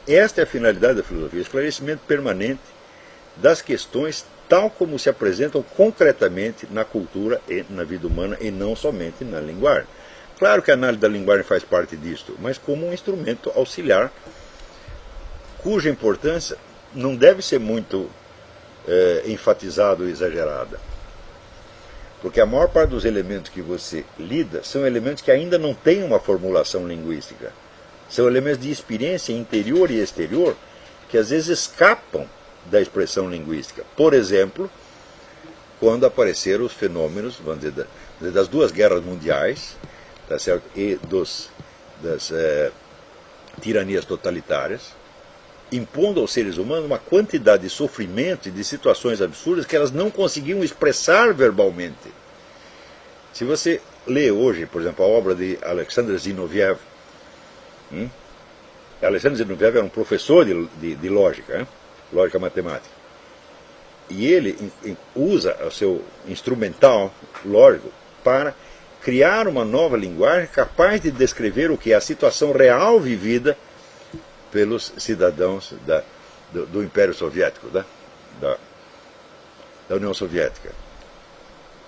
esta é a finalidade da filosofia, esclarecimento permanente das questões tal como se apresentam concretamente na cultura e na vida humana e não somente na linguagem. Claro que a análise da linguagem faz parte disto, mas como um instrumento auxiliar cuja importância não deve ser muito enfatizada ou exagerada. Porque a maior parte dos elementos que você lida são elementos que ainda não têm uma formulação linguística. São elementos de experiência interior e exterior que às vezes escapam da expressão linguística. Por exemplo, quando apareceram os fenômenos, vamos dizer, das duas guerras mundiais, tá certo? E das tiranias totalitárias, impondo aos seres humanos uma quantidade de sofrimento e de situações absurdas que elas não conseguiam expressar verbalmente. Se você lê hoje, por exemplo, a obra de Alexander Zinoviev, Alexander Zinoviev era um professor de lógica, lógica matemática, e ele usa o seu instrumental lógico para criar uma nova linguagem capaz de descrever o que é a situação real vivida pelos cidadãos do Império Soviético, da União Soviética.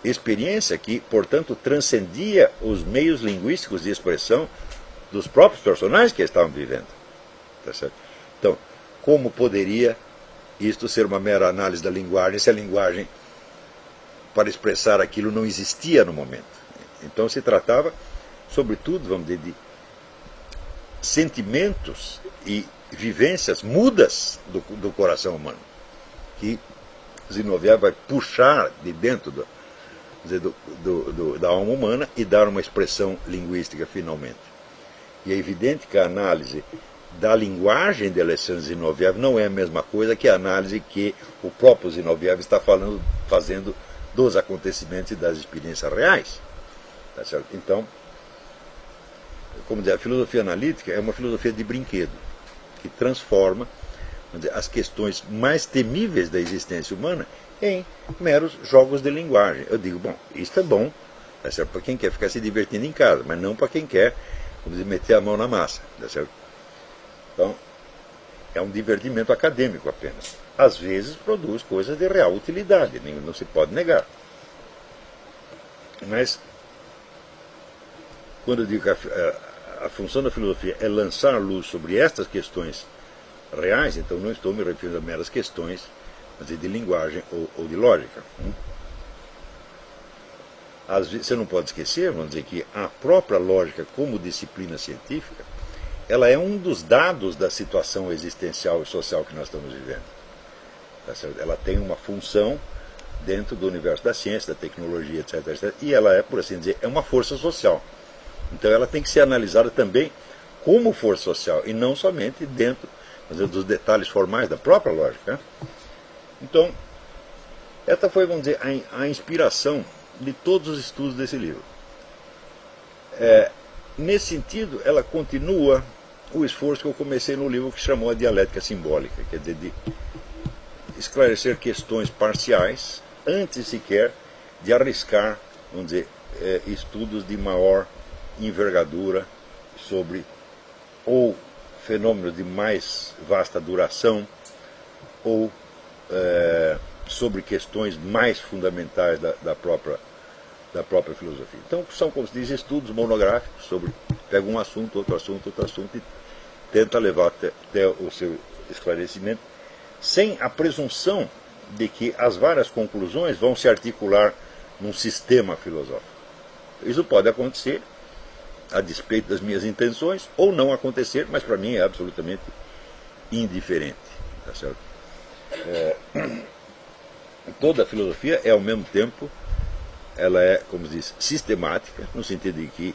Experiência que, portanto, transcendia os meios linguísticos de expressão dos próprios personagens que estavam vivendo. Tá certo? Então, como poderia isto ser uma mera análise da linguagem se a linguagem para expressar aquilo não existia no momento? Então se tratava, sobretudo, vamos dizer, de sentimentos e vivências mudas do coração humano, que Zinoviev vai puxar de dentro da alma humana e dar uma expressão linguística finalmente. E é evidente que a análise da linguagem de Alexander Zinoviev não é a mesma coisa que a análise que o próprio Zinoviev está fazendo dos acontecimentos e das experiências reais. Tá certo? Então, como dizer, a filosofia analítica é uma filosofia de brinquedo, que transforma, vamos dizer, as questões mais temíveis da existência humana em meros jogos de linguagem. Eu digo, bom, isso é bom, tá certo? Para quem quer ficar se divertindo em casa, mas não para quem quer, vamos dizer, meter a mão na massa, tá certo? Então, é um divertimento acadêmico apenas. Às vezes produz coisas de real utilidade, não se pode negar. Mas, quando eu digo que a função da filosofia é lançar luz sobre estas questões reais, então não estou me referindo a meras questões de linguagem ou de lógica. Às vezes, você não pode esquecer, vamos dizer, que a própria lógica como disciplina científica, ela é um dos dados da situação existencial e social que nós estamos vivendo. Tá certo? Ela tem uma função dentro do universo da ciência, da tecnologia, etc, etc. E ela é, por assim dizer, é uma força social. Então ela tem que ser analisada também como força social, e não somente dentro dos detalhes formais da própria lógica. Né? Então, essa foi, vamos dizer, a inspiração de todos os estudos desse livro. Nesse sentido, ela continua o esforço que eu comecei no livro que chamou a dialética simbólica, quer dizer, de esclarecer questões parciais antes sequer de arriscar, vamos dizer, estudos de maior envergadura sobre ou fenômenos de mais vasta duração ou sobre questões mais fundamentais da própria filosofia. Então são, como se diz, estudos monográficos sobre, pega um assunto, outro assunto e tenta levar até o seu esclarecimento, sem a presunção de que as várias conclusões vão se articular num sistema filosófico. Isso pode acontecer a despeito das minhas intenções, ou não acontecer, mas para mim é absolutamente indiferente. Tá certo? Toda a filosofia é, ao mesmo tempo, ela é, como diz, sistemática, no sentido de que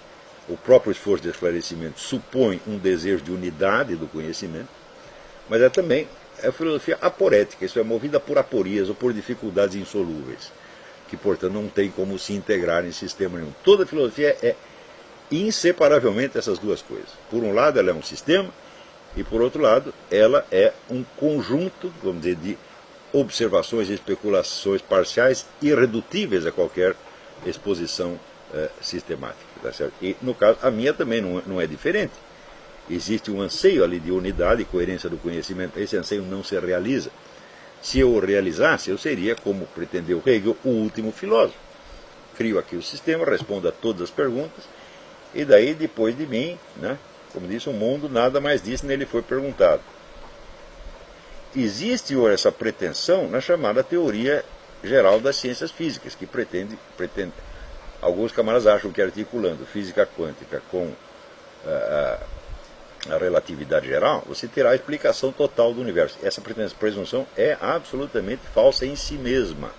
o próprio esforço de esclarecimento supõe um desejo de unidade do conhecimento, mas também é filosofia aporética, isso é movida por aporias ou por dificuldades insolúveis, que, portanto, não tem como se integrar em sistema nenhum. Toda filosofia é inseparavelmente essas duas coisas. Por um lado, ela é um sistema, e por outro lado, ela é um conjunto, vamos dizer, de observações e especulações parciais irredutíveis a qualquer exposição sistemática. Tá certo? E, no caso, a minha também não é diferente. Existe um anseio ali de unidade e coerência do conhecimento. Esse anseio não se realiza. Se eu o realizasse, eu seria, como pretendeu Hegel, o último filósofo. Crio aqui o sistema, respondo a todas as perguntas, e daí, depois de mim, né, como disse, o mundo nada mais disse, nele foi perguntado. Existe hoje essa pretensão na chamada teoria geral das ciências físicas, que pretende alguns camaradas acham que articulando física quântica com a relatividade geral, você terá a explicação total do universo. Essa presunção é absolutamente falsa em si mesma,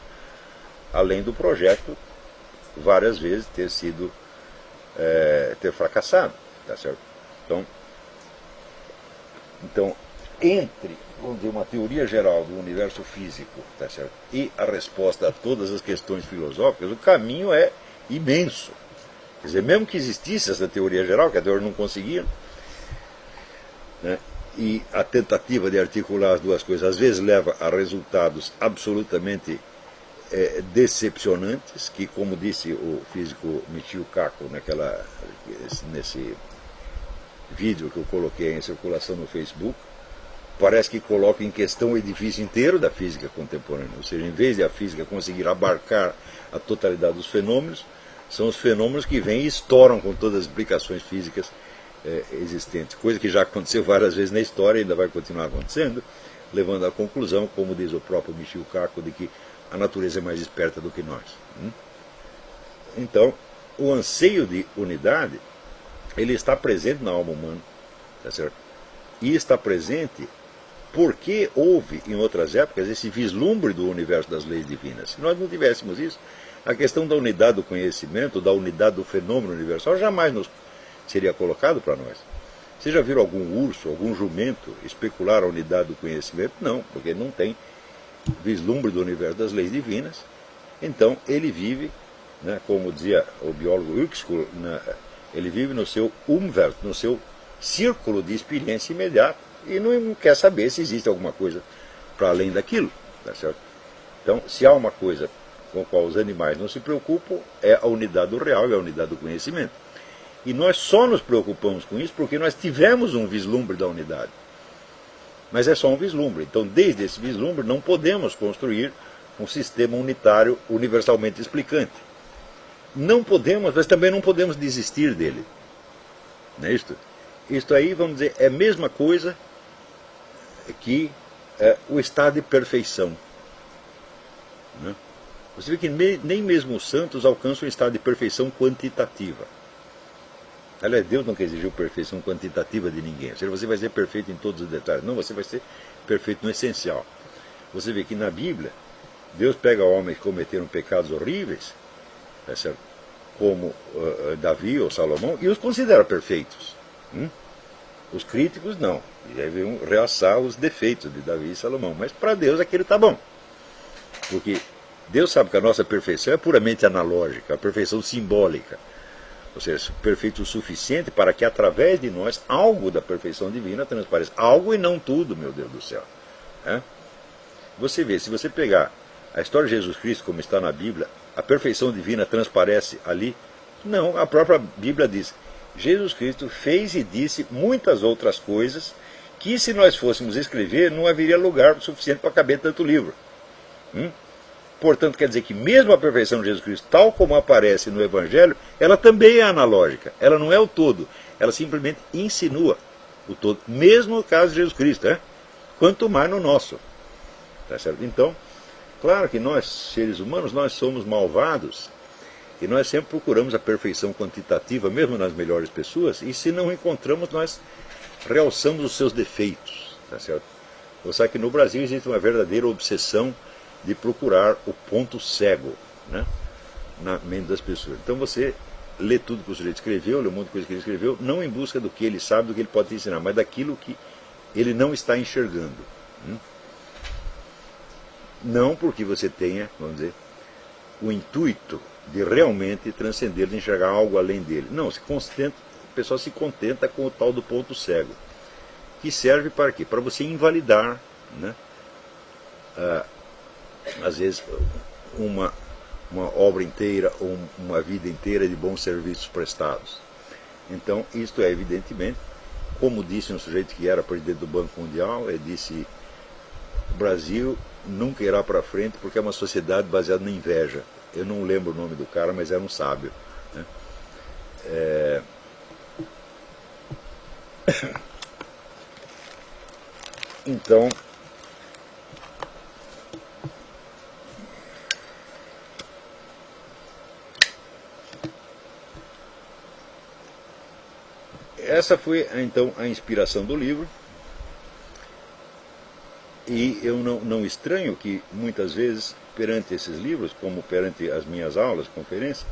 além do projeto várias vezes ter fracassado. Tá certo? Então, entre, vamos dizer, uma teoria geral do universo físico, tá certo, e a resposta a todas as questões filosóficas, o caminho é imenso. Quer dizer, mesmo que existisse essa teoria geral, que a teoria não conseguia, né, e a tentativa de articular as duas coisas às vezes leva a resultados absolutamente decepcionantes, que, como disse o físico Michio Kaku nesse vídeo que eu coloquei em circulação no Facebook, parece que coloca em questão o edifício inteiro da física contemporânea. Ou seja, em vez de a física conseguir abarcar a totalidade dos fenômenos, são os fenômenos que vêm e estouram com todas as explicações físicas existentes. Coisa que já aconteceu várias vezes na história e ainda vai continuar acontecendo, levando à conclusão, como diz o próprio Michio Kaku, de que a natureza é mais esperta do que nós. Então, o anseio de unidade, ele está presente na alma humana, tá certo? E está presente porque houve, em outras épocas, esse vislumbre do universo das leis divinas. Se nós não tivéssemos isso, a questão da unidade do conhecimento, da unidade do fenômeno universal, jamais nos seria colocado para nós. Vocês já viram algum urso, algum jumento especular a unidade do conhecimento? Não, porque não tem vislumbre do universo das leis divinas. Então, ele vive, né, como dizia o biólogo Huxley, ele vive no seu Umwelt, no seu círculo de experiência imediata, e não quer saber se existe alguma coisa para além daquilo. Tá certo? Então, se há uma coisa com a qual os animais não se preocupam, é a unidade do real e a unidade do conhecimento. E nós só nos preocupamos com isso porque nós tivemos um vislumbre da unidade. Mas é só um vislumbre. Então, desde esse vislumbre, não podemos construir um sistema unitário universalmente explicante. Não podemos, mas também não podemos desistir dele. Não é isto? Isto aí, vamos dizer, é a mesma coisa que o estado de perfeição. Né? Você vê que nem mesmo os santos alcançam o estado de perfeição quantitativa. Aliás, Deus nunca exigiu perfeição quantitativa de ninguém. Ou seja, você vai ser perfeito em todos os detalhes. Não, você vai ser perfeito no essencial. Você vê que na Bíblia, Deus pega homens que cometeram pecados horríveis, tá certo? Como Davi ou Salomão, e os considera perfeitos. Os críticos não. E aí vão realçar os defeitos de Davi e Salomão. Mas para Deus aquilo está bom. Porque Deus sabe que a nossa perfeição é puramente analógica, a perfeição simbólica. Ou seja, perfeito o suficiente para que através de nós algo da perfeição divina transpareça. Algo e não tudo, meu Deus do céu. Você vê, se você pegar a história de Jesus Cristo como está na Bíblia, a perfeição divina transparece ali? Não, a própria Bíblia diz, Jesus Cristo fez e disse muitas outras coisas que se nós fôssemos escrever não haveria lugar suficiente para caber tanto livro. Portanto, quer dizer que mesmo a perfeição de Jesus Cristo, tal como aparece no Evangelho, ela também é analógica. Ela não é o todo. Ela simplesmente insinua o todo. Mesmo no caso de Jesus Cristo. Quanto mais no nosso. Tá certo? Então, claro que nós, seres humanos, nós somos malvados. E nós sempre procuramos a perfeição quantitativa, mesmo nas melhores pessoas. E se não encontramos, nós realçamos os seus defeitos. Tá certo? Você sabe que no Brasil existe uma verdadeira obsessão de procurar o ponto cego, né, na mente das pessoas. Então você lê tudo que o sujeito escreveu, lê um monte de coisa que ele escreveu, não em busca do que ele sabe, do que ele pode te ensinar, mas daquilo que ele não está enxergando. Não porque você tenha, vamos dizer, o intuito de realmente transcender, de enxergar algo além dele. Não, o pessoal se contenta com o tal do ponto cego, que serve para quê? Para você invalidar, né, às vezes uma obra inteira ou uma vida inteira de bons serviços prestados. Então, isto é evidentemente, como disse um sujeito que era presidente do Banco Mundial, ele disse, o Brasil nunca irá para frente porque é uma sociedade baseada na inveja. Eu não lembro o nome do cara, mas era um sábio. Né? Então, essa foi então a inspiração do livro, e eu não estranho que muitas vezes perante esses livros, como perante as minhas aulas, conferências,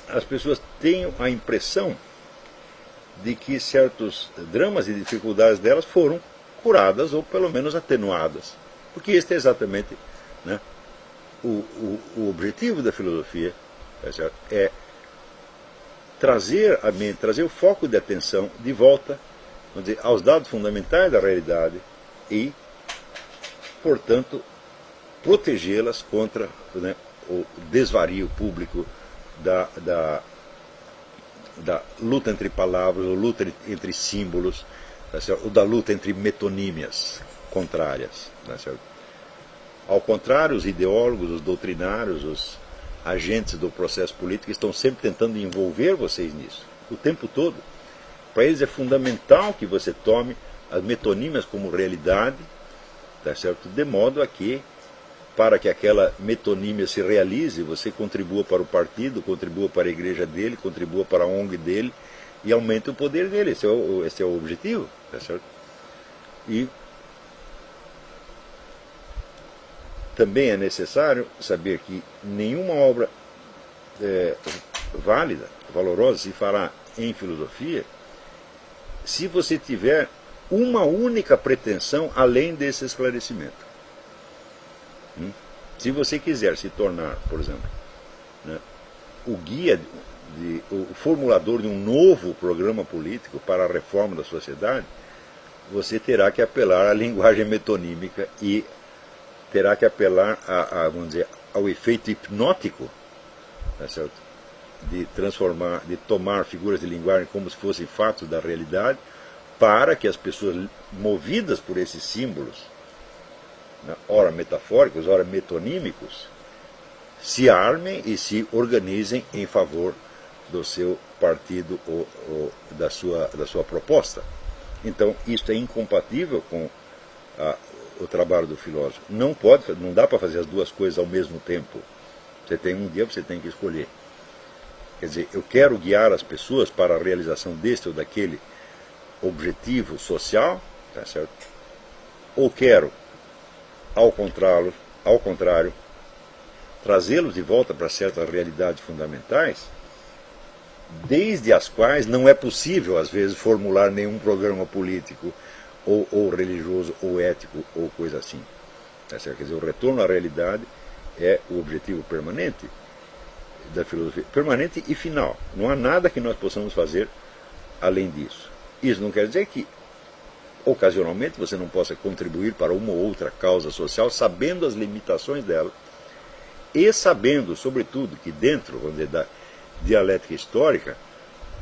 as pessoas tenham a impressão de que certos dramas e dificuldades delas foram curadas ou pelo menos atenuadas, porque este é exatamente, né, o objetivo da filosofia, é trazer a mente, trazer o foco de atenção de volta, vamos dizer, aos dados fundamentais da realidade e, portanto, protegê-las contra, né, o desvario público da luta entre palavras, ou luta entre símbolos, ou da luta entre metonímias contrárias. Ao contrário, os ideólogos, os doutrinários, os agentes do processo político estão sempre tentando envolver vocês nisso, o tempo todo. Para eles é fundamental que você tome as metonímias como realidade, tá certo? De modo a que, para que aquela metonímia se realize, você contribua para o partido, contribua para a igreja dele, contribua para a ONG dele e aumente o poder dele. Esse é o objetivo, tá certo? E também é necessário saber que nenhuma obra válida, valorosa, se fará em filosofia se você tiver uma única pretensão além desse esclarecimento. Se você quiser se tornar, por exemplo, né, o guia, o formulador de um novo programa político para a reforma da sociedade, você terá que apelar à linguagem metonímica e terá que apelar vamos dizer, ao efeito hipnótico, tá certo? De tomar figuras de linguagem como se fossem fatos da realidade, para que as pessoas, movidas por esses símbolos, né, ora metafóricos, ora metonímicos, se armem e se organizem em favor do seu partido ou da sua proposta. Então, isso é incompatível com o trabalho do filósofo. Não dá para fazer as duas coisas ao mesmo tempo. Você tem um dia, você tem que escolher. Quer dizer, eu quero guiar as pessoas para a realização deste ou daquele objetivo social, tá certo? Ou quero, ao contrário, trazê-los de volta para certas realidades fundamentais, desde as quais não é possível, às vezes, formular nenhum programa político, ou religioso, ou ético, ou coisa assim. Tá certo? Quer dizer, o retorno à realidade é o objetivo permanente da filosofia, permanente e final. Não há nada que nós possamos fazer além disso. Isso não quer dizer que, ocasionalmente, você não possa contribuir para uma ou outra causa social, sabendo as limitações dela, e sabendo, sobretudo, que dentro, vamos dizer, da dialética histórica,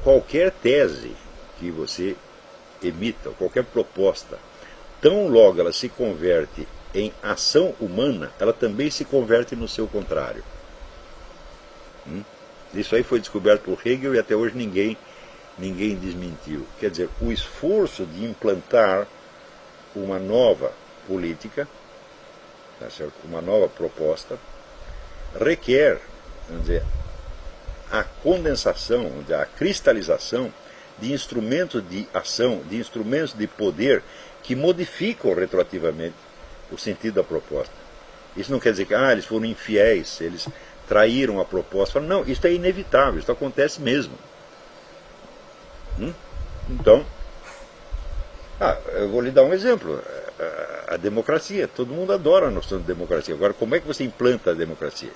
qualquer tese que você emita, qualquer proposta, tão logo ela se converte em ação humana, ela também se converte no seu contrário. Isso aí foi descoberto por Hegel e até hoje ninguém desmentiu. Quer dizer, o esforço de implantar uma nova política, tá certo? Uma nova proposta, requer, vamos dizer, a condensação, vamos dizer, a cristalização de instrumentos de ação, de instrumentos de poder que modificam retroativamente o sentido da proposta. Isso não quer dizer que eles foram infiéis, eles traíram a proposta. Não, isso é inevitável, isso acontece mesmo. Então, eu vou lhe dar um exemplo. A democracia, todo mundo adora a noção de democracia. Agora, como é que você implanta a democracia?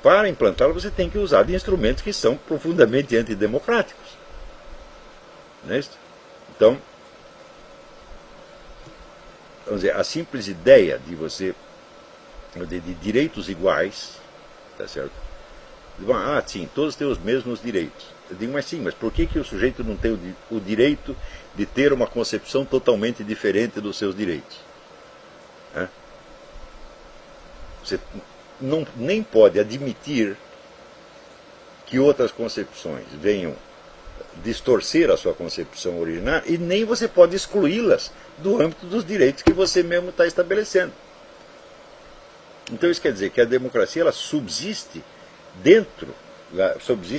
Para implantá-la, você tem que usar de instrumentos que são profundamente antidemocráticos. Não é isso? Então, vamos dizer, a simples ideia de você, de direitos iguais, tá certo? Sim, todos têm os mesmos direitos. Eu digo, mas sim, mas por que o sujeito não tem o direito de ter uma concepção totalmente diferente dos seus direitos? Você nem pode admitir que outras concepções venham distorcer a sua concepção original, e nem você pode excluí-las do âmbito dos direitos que você mesmo está estabelecendo. Então isso quer dizer que a democracia ela subsiste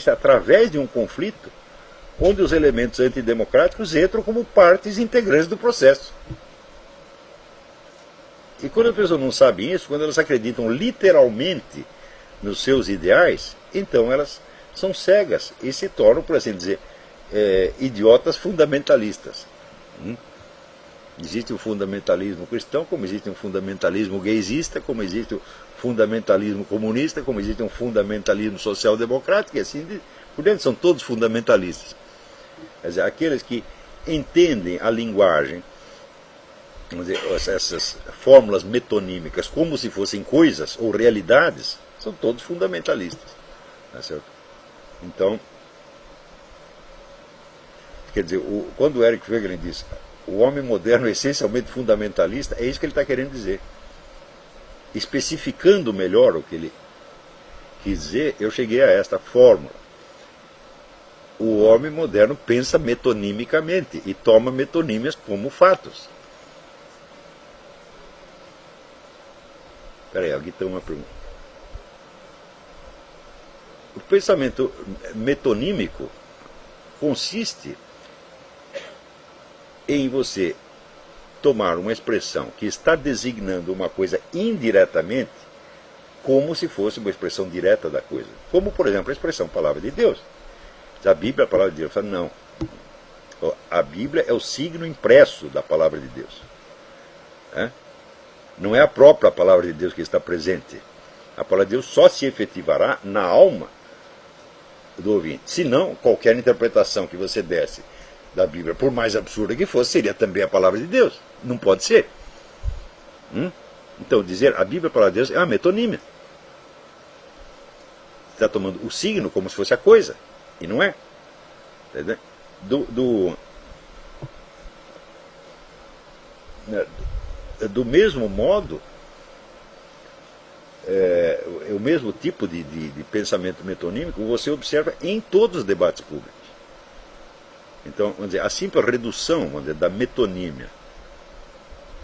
através de um conflito onde os elementos antidemocráticos entram como partes integrantes do processo. E quando as pessoas não sabem isso, quando elas acreditam literalmente nos seus ideais, então elas são cegas e se tornam, por assim dizer, idiotas fundamentalistas. Existe o fundamentalismo cristão, como existe um fundamentalismo gaysista, como existe o fundamentalismo comunista, como existe um fundamentalismo social-democrático, e assim por dentro são todos fundamentalistas. Quer dizer, aqueles que entendem a linguagem, vamos dizer, essas fórmulas metonímicas como se fossem coisas ou realidades, são todos fundamentalistas. Tá certo? Então, quer dizer, quando o Eric Wegelin diz o homem moderno é essencialmente fundamentalista, é isso que ele está querendo dizer. Especificando melhor o que ele quis dizer, eu cheguei a esta fórmula. O homem moderno pensa metonimicamente e toma metonímias como fatos. Espera aí, aqui tem uma pergunta. O pensamento metonímico consiste em você tomar uma expressão que está designando uma coisa indiretamente como se fosse uma expressão direta da coisa. Como, por exemplo, a expressão palavra de Deus. A Bíblia é a palavra de Deus. Fala, não. A Bíblia é o signo impresso da palavra de Deus. Não é a própria palavra de Deus que está presente. A palavra de Deus só se efetivará na alma do ouvinte. Senão, qualquer interpretação que você desse da Bíblia, por mais absurda que fosse, seria também a palavra de Deus. Não pode ser. Então, dizer a Bíblia para Deus é uma metonímia. Está tomando o signo como se fosse a coisa, e não é. Entendeu? Do mesmo modo, o mesmo tipo de pensamento metonímico você observa em todos os debates públicos. Então, vamos dizer, a simples redução, vamos dizer, da metonímia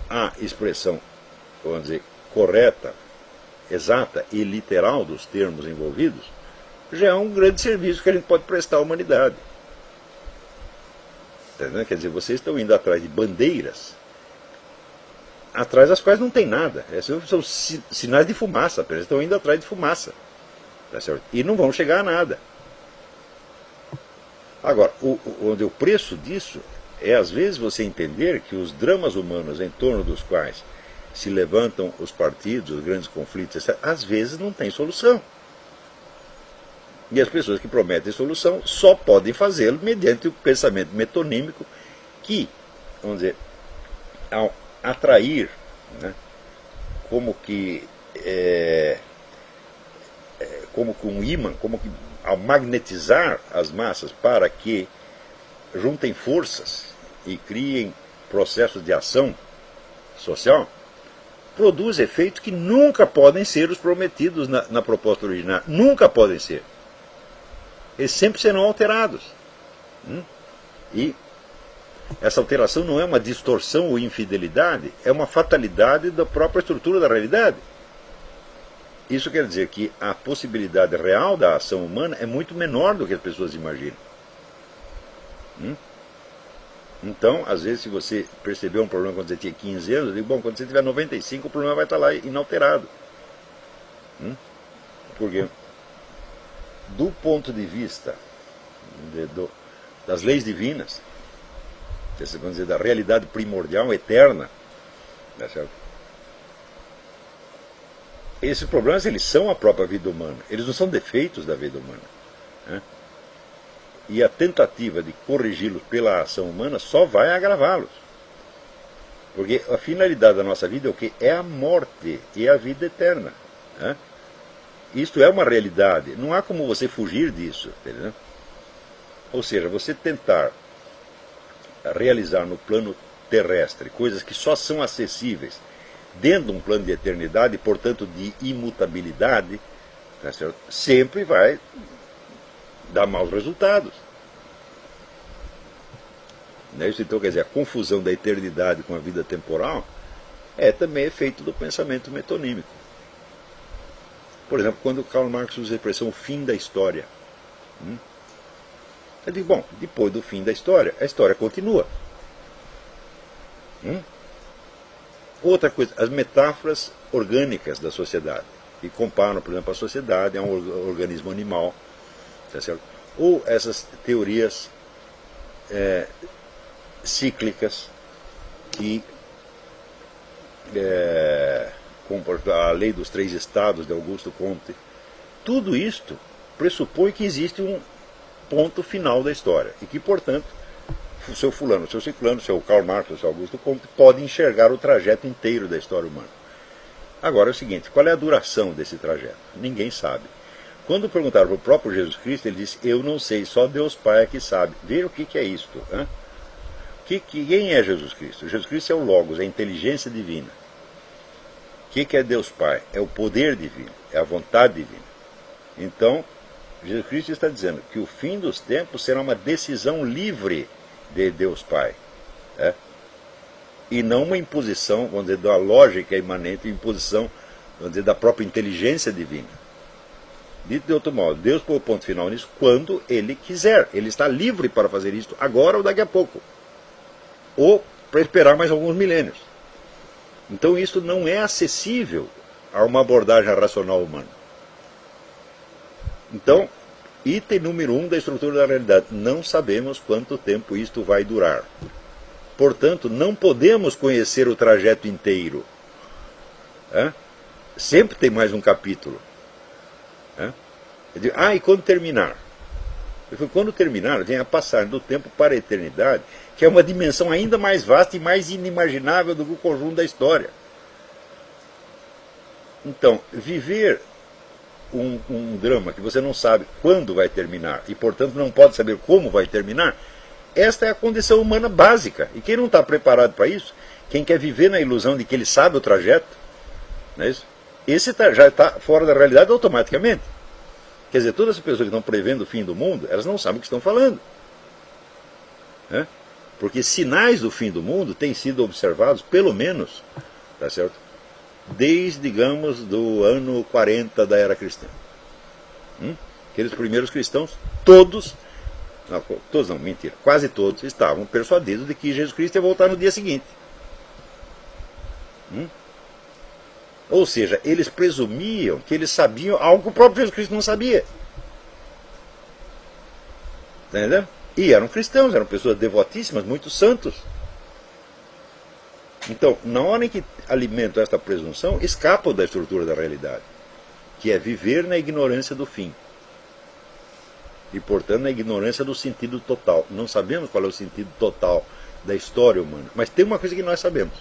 à expressão, vamos dizer, correta, exata e literal dos termos envolvidos, já é um grande serviço que a gente pode prestar à humanidade. Entendeu? Quer dizer, vocês estão indo atrás de bandeiras atrás das quais não tem nada. São sinais de fumaça, eles estão indo atrás de fumaça. Tá certo? E não vão chegar a nada. Agora, o preço disso é, às vezes, você entender que os dramas humanos em torno dos quais se levantam os partidos, os grandes conflitos, etc., às vezes não tem solução. E as pessoas que prometem solução só podem fazê-lo mediante o pensamento metonímico que, vamos dizer, ao atrair, né, como que um ímã, como que ao magnetizar as massas para que juntem forças e criem processos de ação social, produz efeitos que nunca podem ser os prometidos na proposta original. Nunca podem ser. Eles sempre serão alterados. E essa alteração não é uma distorção ou infidelidade, é uma fatalidade da própria estrutura da realidade. Isso quer dizer que a possibilidade real da ação humana é muito menor do que as pessoas imaginam. Então, às vezes, se você percebeu um problema quando você tinha 15 anos, eu digo, bom, quando você tiver 95, o problema vai estar lá inalterado. Porque, do ponto de vista das leis divinas, vamos dizer, da realidade primordial, eterna, né, certo? Esses problemas, eles são a própria vida humana, eles não são defeitos da vida humana, né? E a tentativa de corrigi-los pela ação humana só vai agravá-los. Porque a finalidade da nossa vida é o quê? É a morte e a vida eterna, né? Isto é uma realidade, não há como você fugir disso, entendeu? Ou seja, você tentar realizar no plano terrestre coisas que só são acessíveis dentro de um plano de eternidade, e portanto de imutabilidade, tá certo? Sempre vai dar maus resultados. Isso, então, quer dizer, a confusão da eternidade com a vida temporal é também efeito do pensamento metonímico. Por exemplo, quando Karl Marx usa a expressão fim da história, eu digo, bom, depois do fim da história, a história continua. Outra coisa, as metáforas orgânicas da sociedade, que comparam, por exemplo, a sociedade a um organismo animal, tá certo? Ou essas teorias cíclicas que, como a lei dos 3 estados de Augusto Comte, tudo isto pressupõe que existe um ponto final da história e que, portanto, o seu fulano, o seu ciclano, o seu Karl Marx, o seu Augusto Comte podem enxergar o trajeto inteiro da história humana. Agora é o seguinte, qual é a duração desse trajeto? Ninguém sabe. Quando perguntaram para o próprio Jesus Cristo, ele disse, eu não sei, só Deus Pai é que sabe. Veja o que é isto. Quem é Jesus Cristo? Jesus Cristo é o Logos, é a inteligência divina. O que é Deus Pai? É o poder divino, é a vontade divina. Então, Jesus Cristo está dizendo que o fim dos tempos será uma decisão livre de Deus Pai. E não uma imposição, vamos dizer, da lógica imanente, imposição, vamos dizer, da própria inteligência divina. Dito de outro modo, Deus põe o ponto final nisso quando Ele quiser. Ele está livre para fazer isso agora ou daqui a pouco. Ou para esperar mais alguns milênios. Então isso não é acessível a uma abordagem racional humana. Então, item número 1 da estrutura da realidade. Não sabemos quanto tempo isto vai durar. Portanto, não podemos conhecer o trajeto inteiro. Sempre tem mais um capítulo. Eu digo, e quando terminar? Eu falei, quando terminar, vem a passagem do tempo para a eternidade, que é uma dimensão ainda mais vasta e mais inimaginável do que o conjunto da história. Então, viver um drama que você não sabe quando vai terminar e, portanto, não pode saber como vai terminar, esta é a condição humana básica. E quem não está preparado para isso, quem quer viver na ilusão de que ele sabe o trajeto, não é isso? Esse já está fora da realidade automaticamente. Quer dizer, todas as pessoas que estão prevendo o fim do mundo, elas não sabem o que estão falando. Né? Porque sinais do fim do mundo têm sido observados, pelo menos, tá certo? Desde, digamos, do ano 40 da era cristã. Aqueles primeiros cristãos, todos não, mentira, quase todos estavam persuadidos de que Jesus Cristo ia voltar no dia seguinte. Ou seja, eles presumiam que eles sabiam algo que o próprio Jesus Cristo não sabia. Entendeu? E eram cristãos, eram pessoas devotíssimas, muito santos. Então, na hora em que alimentam esta presunção, escapam da estrutura da realidade, que é viver na ignorância do fim. E, portanto, na ignorância do sentido total. Não sabemos qual é o sentido total da história humana, mas tem uma coisa que nós sabemos.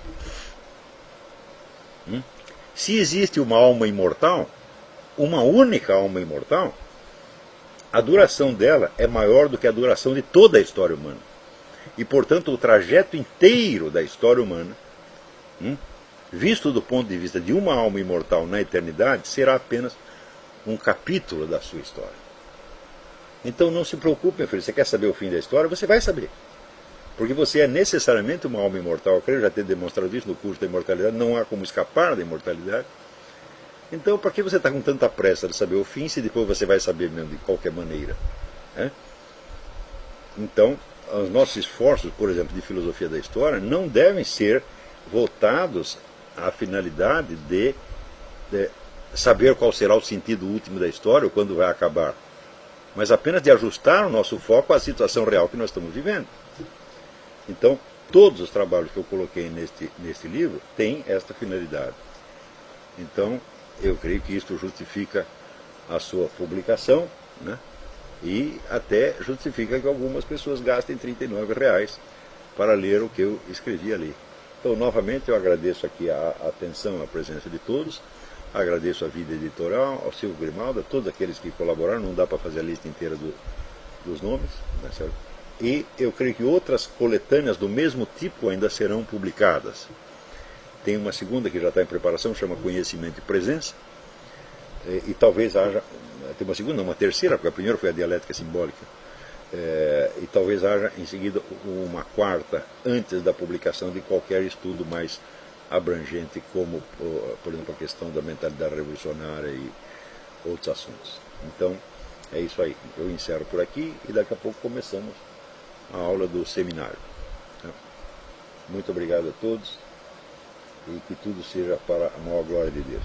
Se existe uma alma imortal, uma única alma imortal, a duração dela é maior do que a duração de toda a história humana. E, portanto, o trajeto inteiro da história humana, visto do ponto de vista de uma alma imortal na eternidade, será apenas um capítulo da sua história. Então não se preocupe, meu filho, você quer saber o fim da história? Você vai saber. Porque você é necessariamente uma alma imortal. Eu creio já ter demonstrado isso no curso da imortalidade. Não há como escapar da imortalidade. Então, para que você está com tanta pressa de saber o fim, se depois você vai saber mesmo de qualquer maneira? Então, os nossos esforços, por exemplo, de filosofia da história, não devem ser voltados à finalidade de saber qual será o sentido último da história ou quando vai acabar, mas apenas de ajustar o nosso foco à situação real que nós estamos vivendo. Então, todos os trabalhos que eu coloquei neste livro têm esta finalidade. Então, eu creio que isto justifica a sua publicação, né? E até justifica que algumas pessoas gastem R$39 para ler o que eu escrevi ali. Então, novamente, eu agradeço aqui a atenção, a presença de todos. Agradeço a Vida Editorial, ao Silvio Grimaldo, a todos aqueles que colaboraram. Não dá para fazer a lista inteira dos nomes, né, certo? E eu creio que outras coletâneas do mesmo tipo ainda serão publicadas. Tem uma segunda que já está em preparação, chama Conhecimento e Presença. E talvez haja, tem uma segunda, uma terceira, porque a primeira foi a Dialética Simbólica. E talvez haja em seguida uma quarta, antes da publicação de qualquer estudo mais abrangente, como, por exemplo, a questão da mentalidade revolucionária e outros assuntos. Então, é isso aí. Eu encerro por aqui e daqui a pouco começamos a aula do seminário. Muito obrigado a todos e que tudo seja para a maior glória de Deus.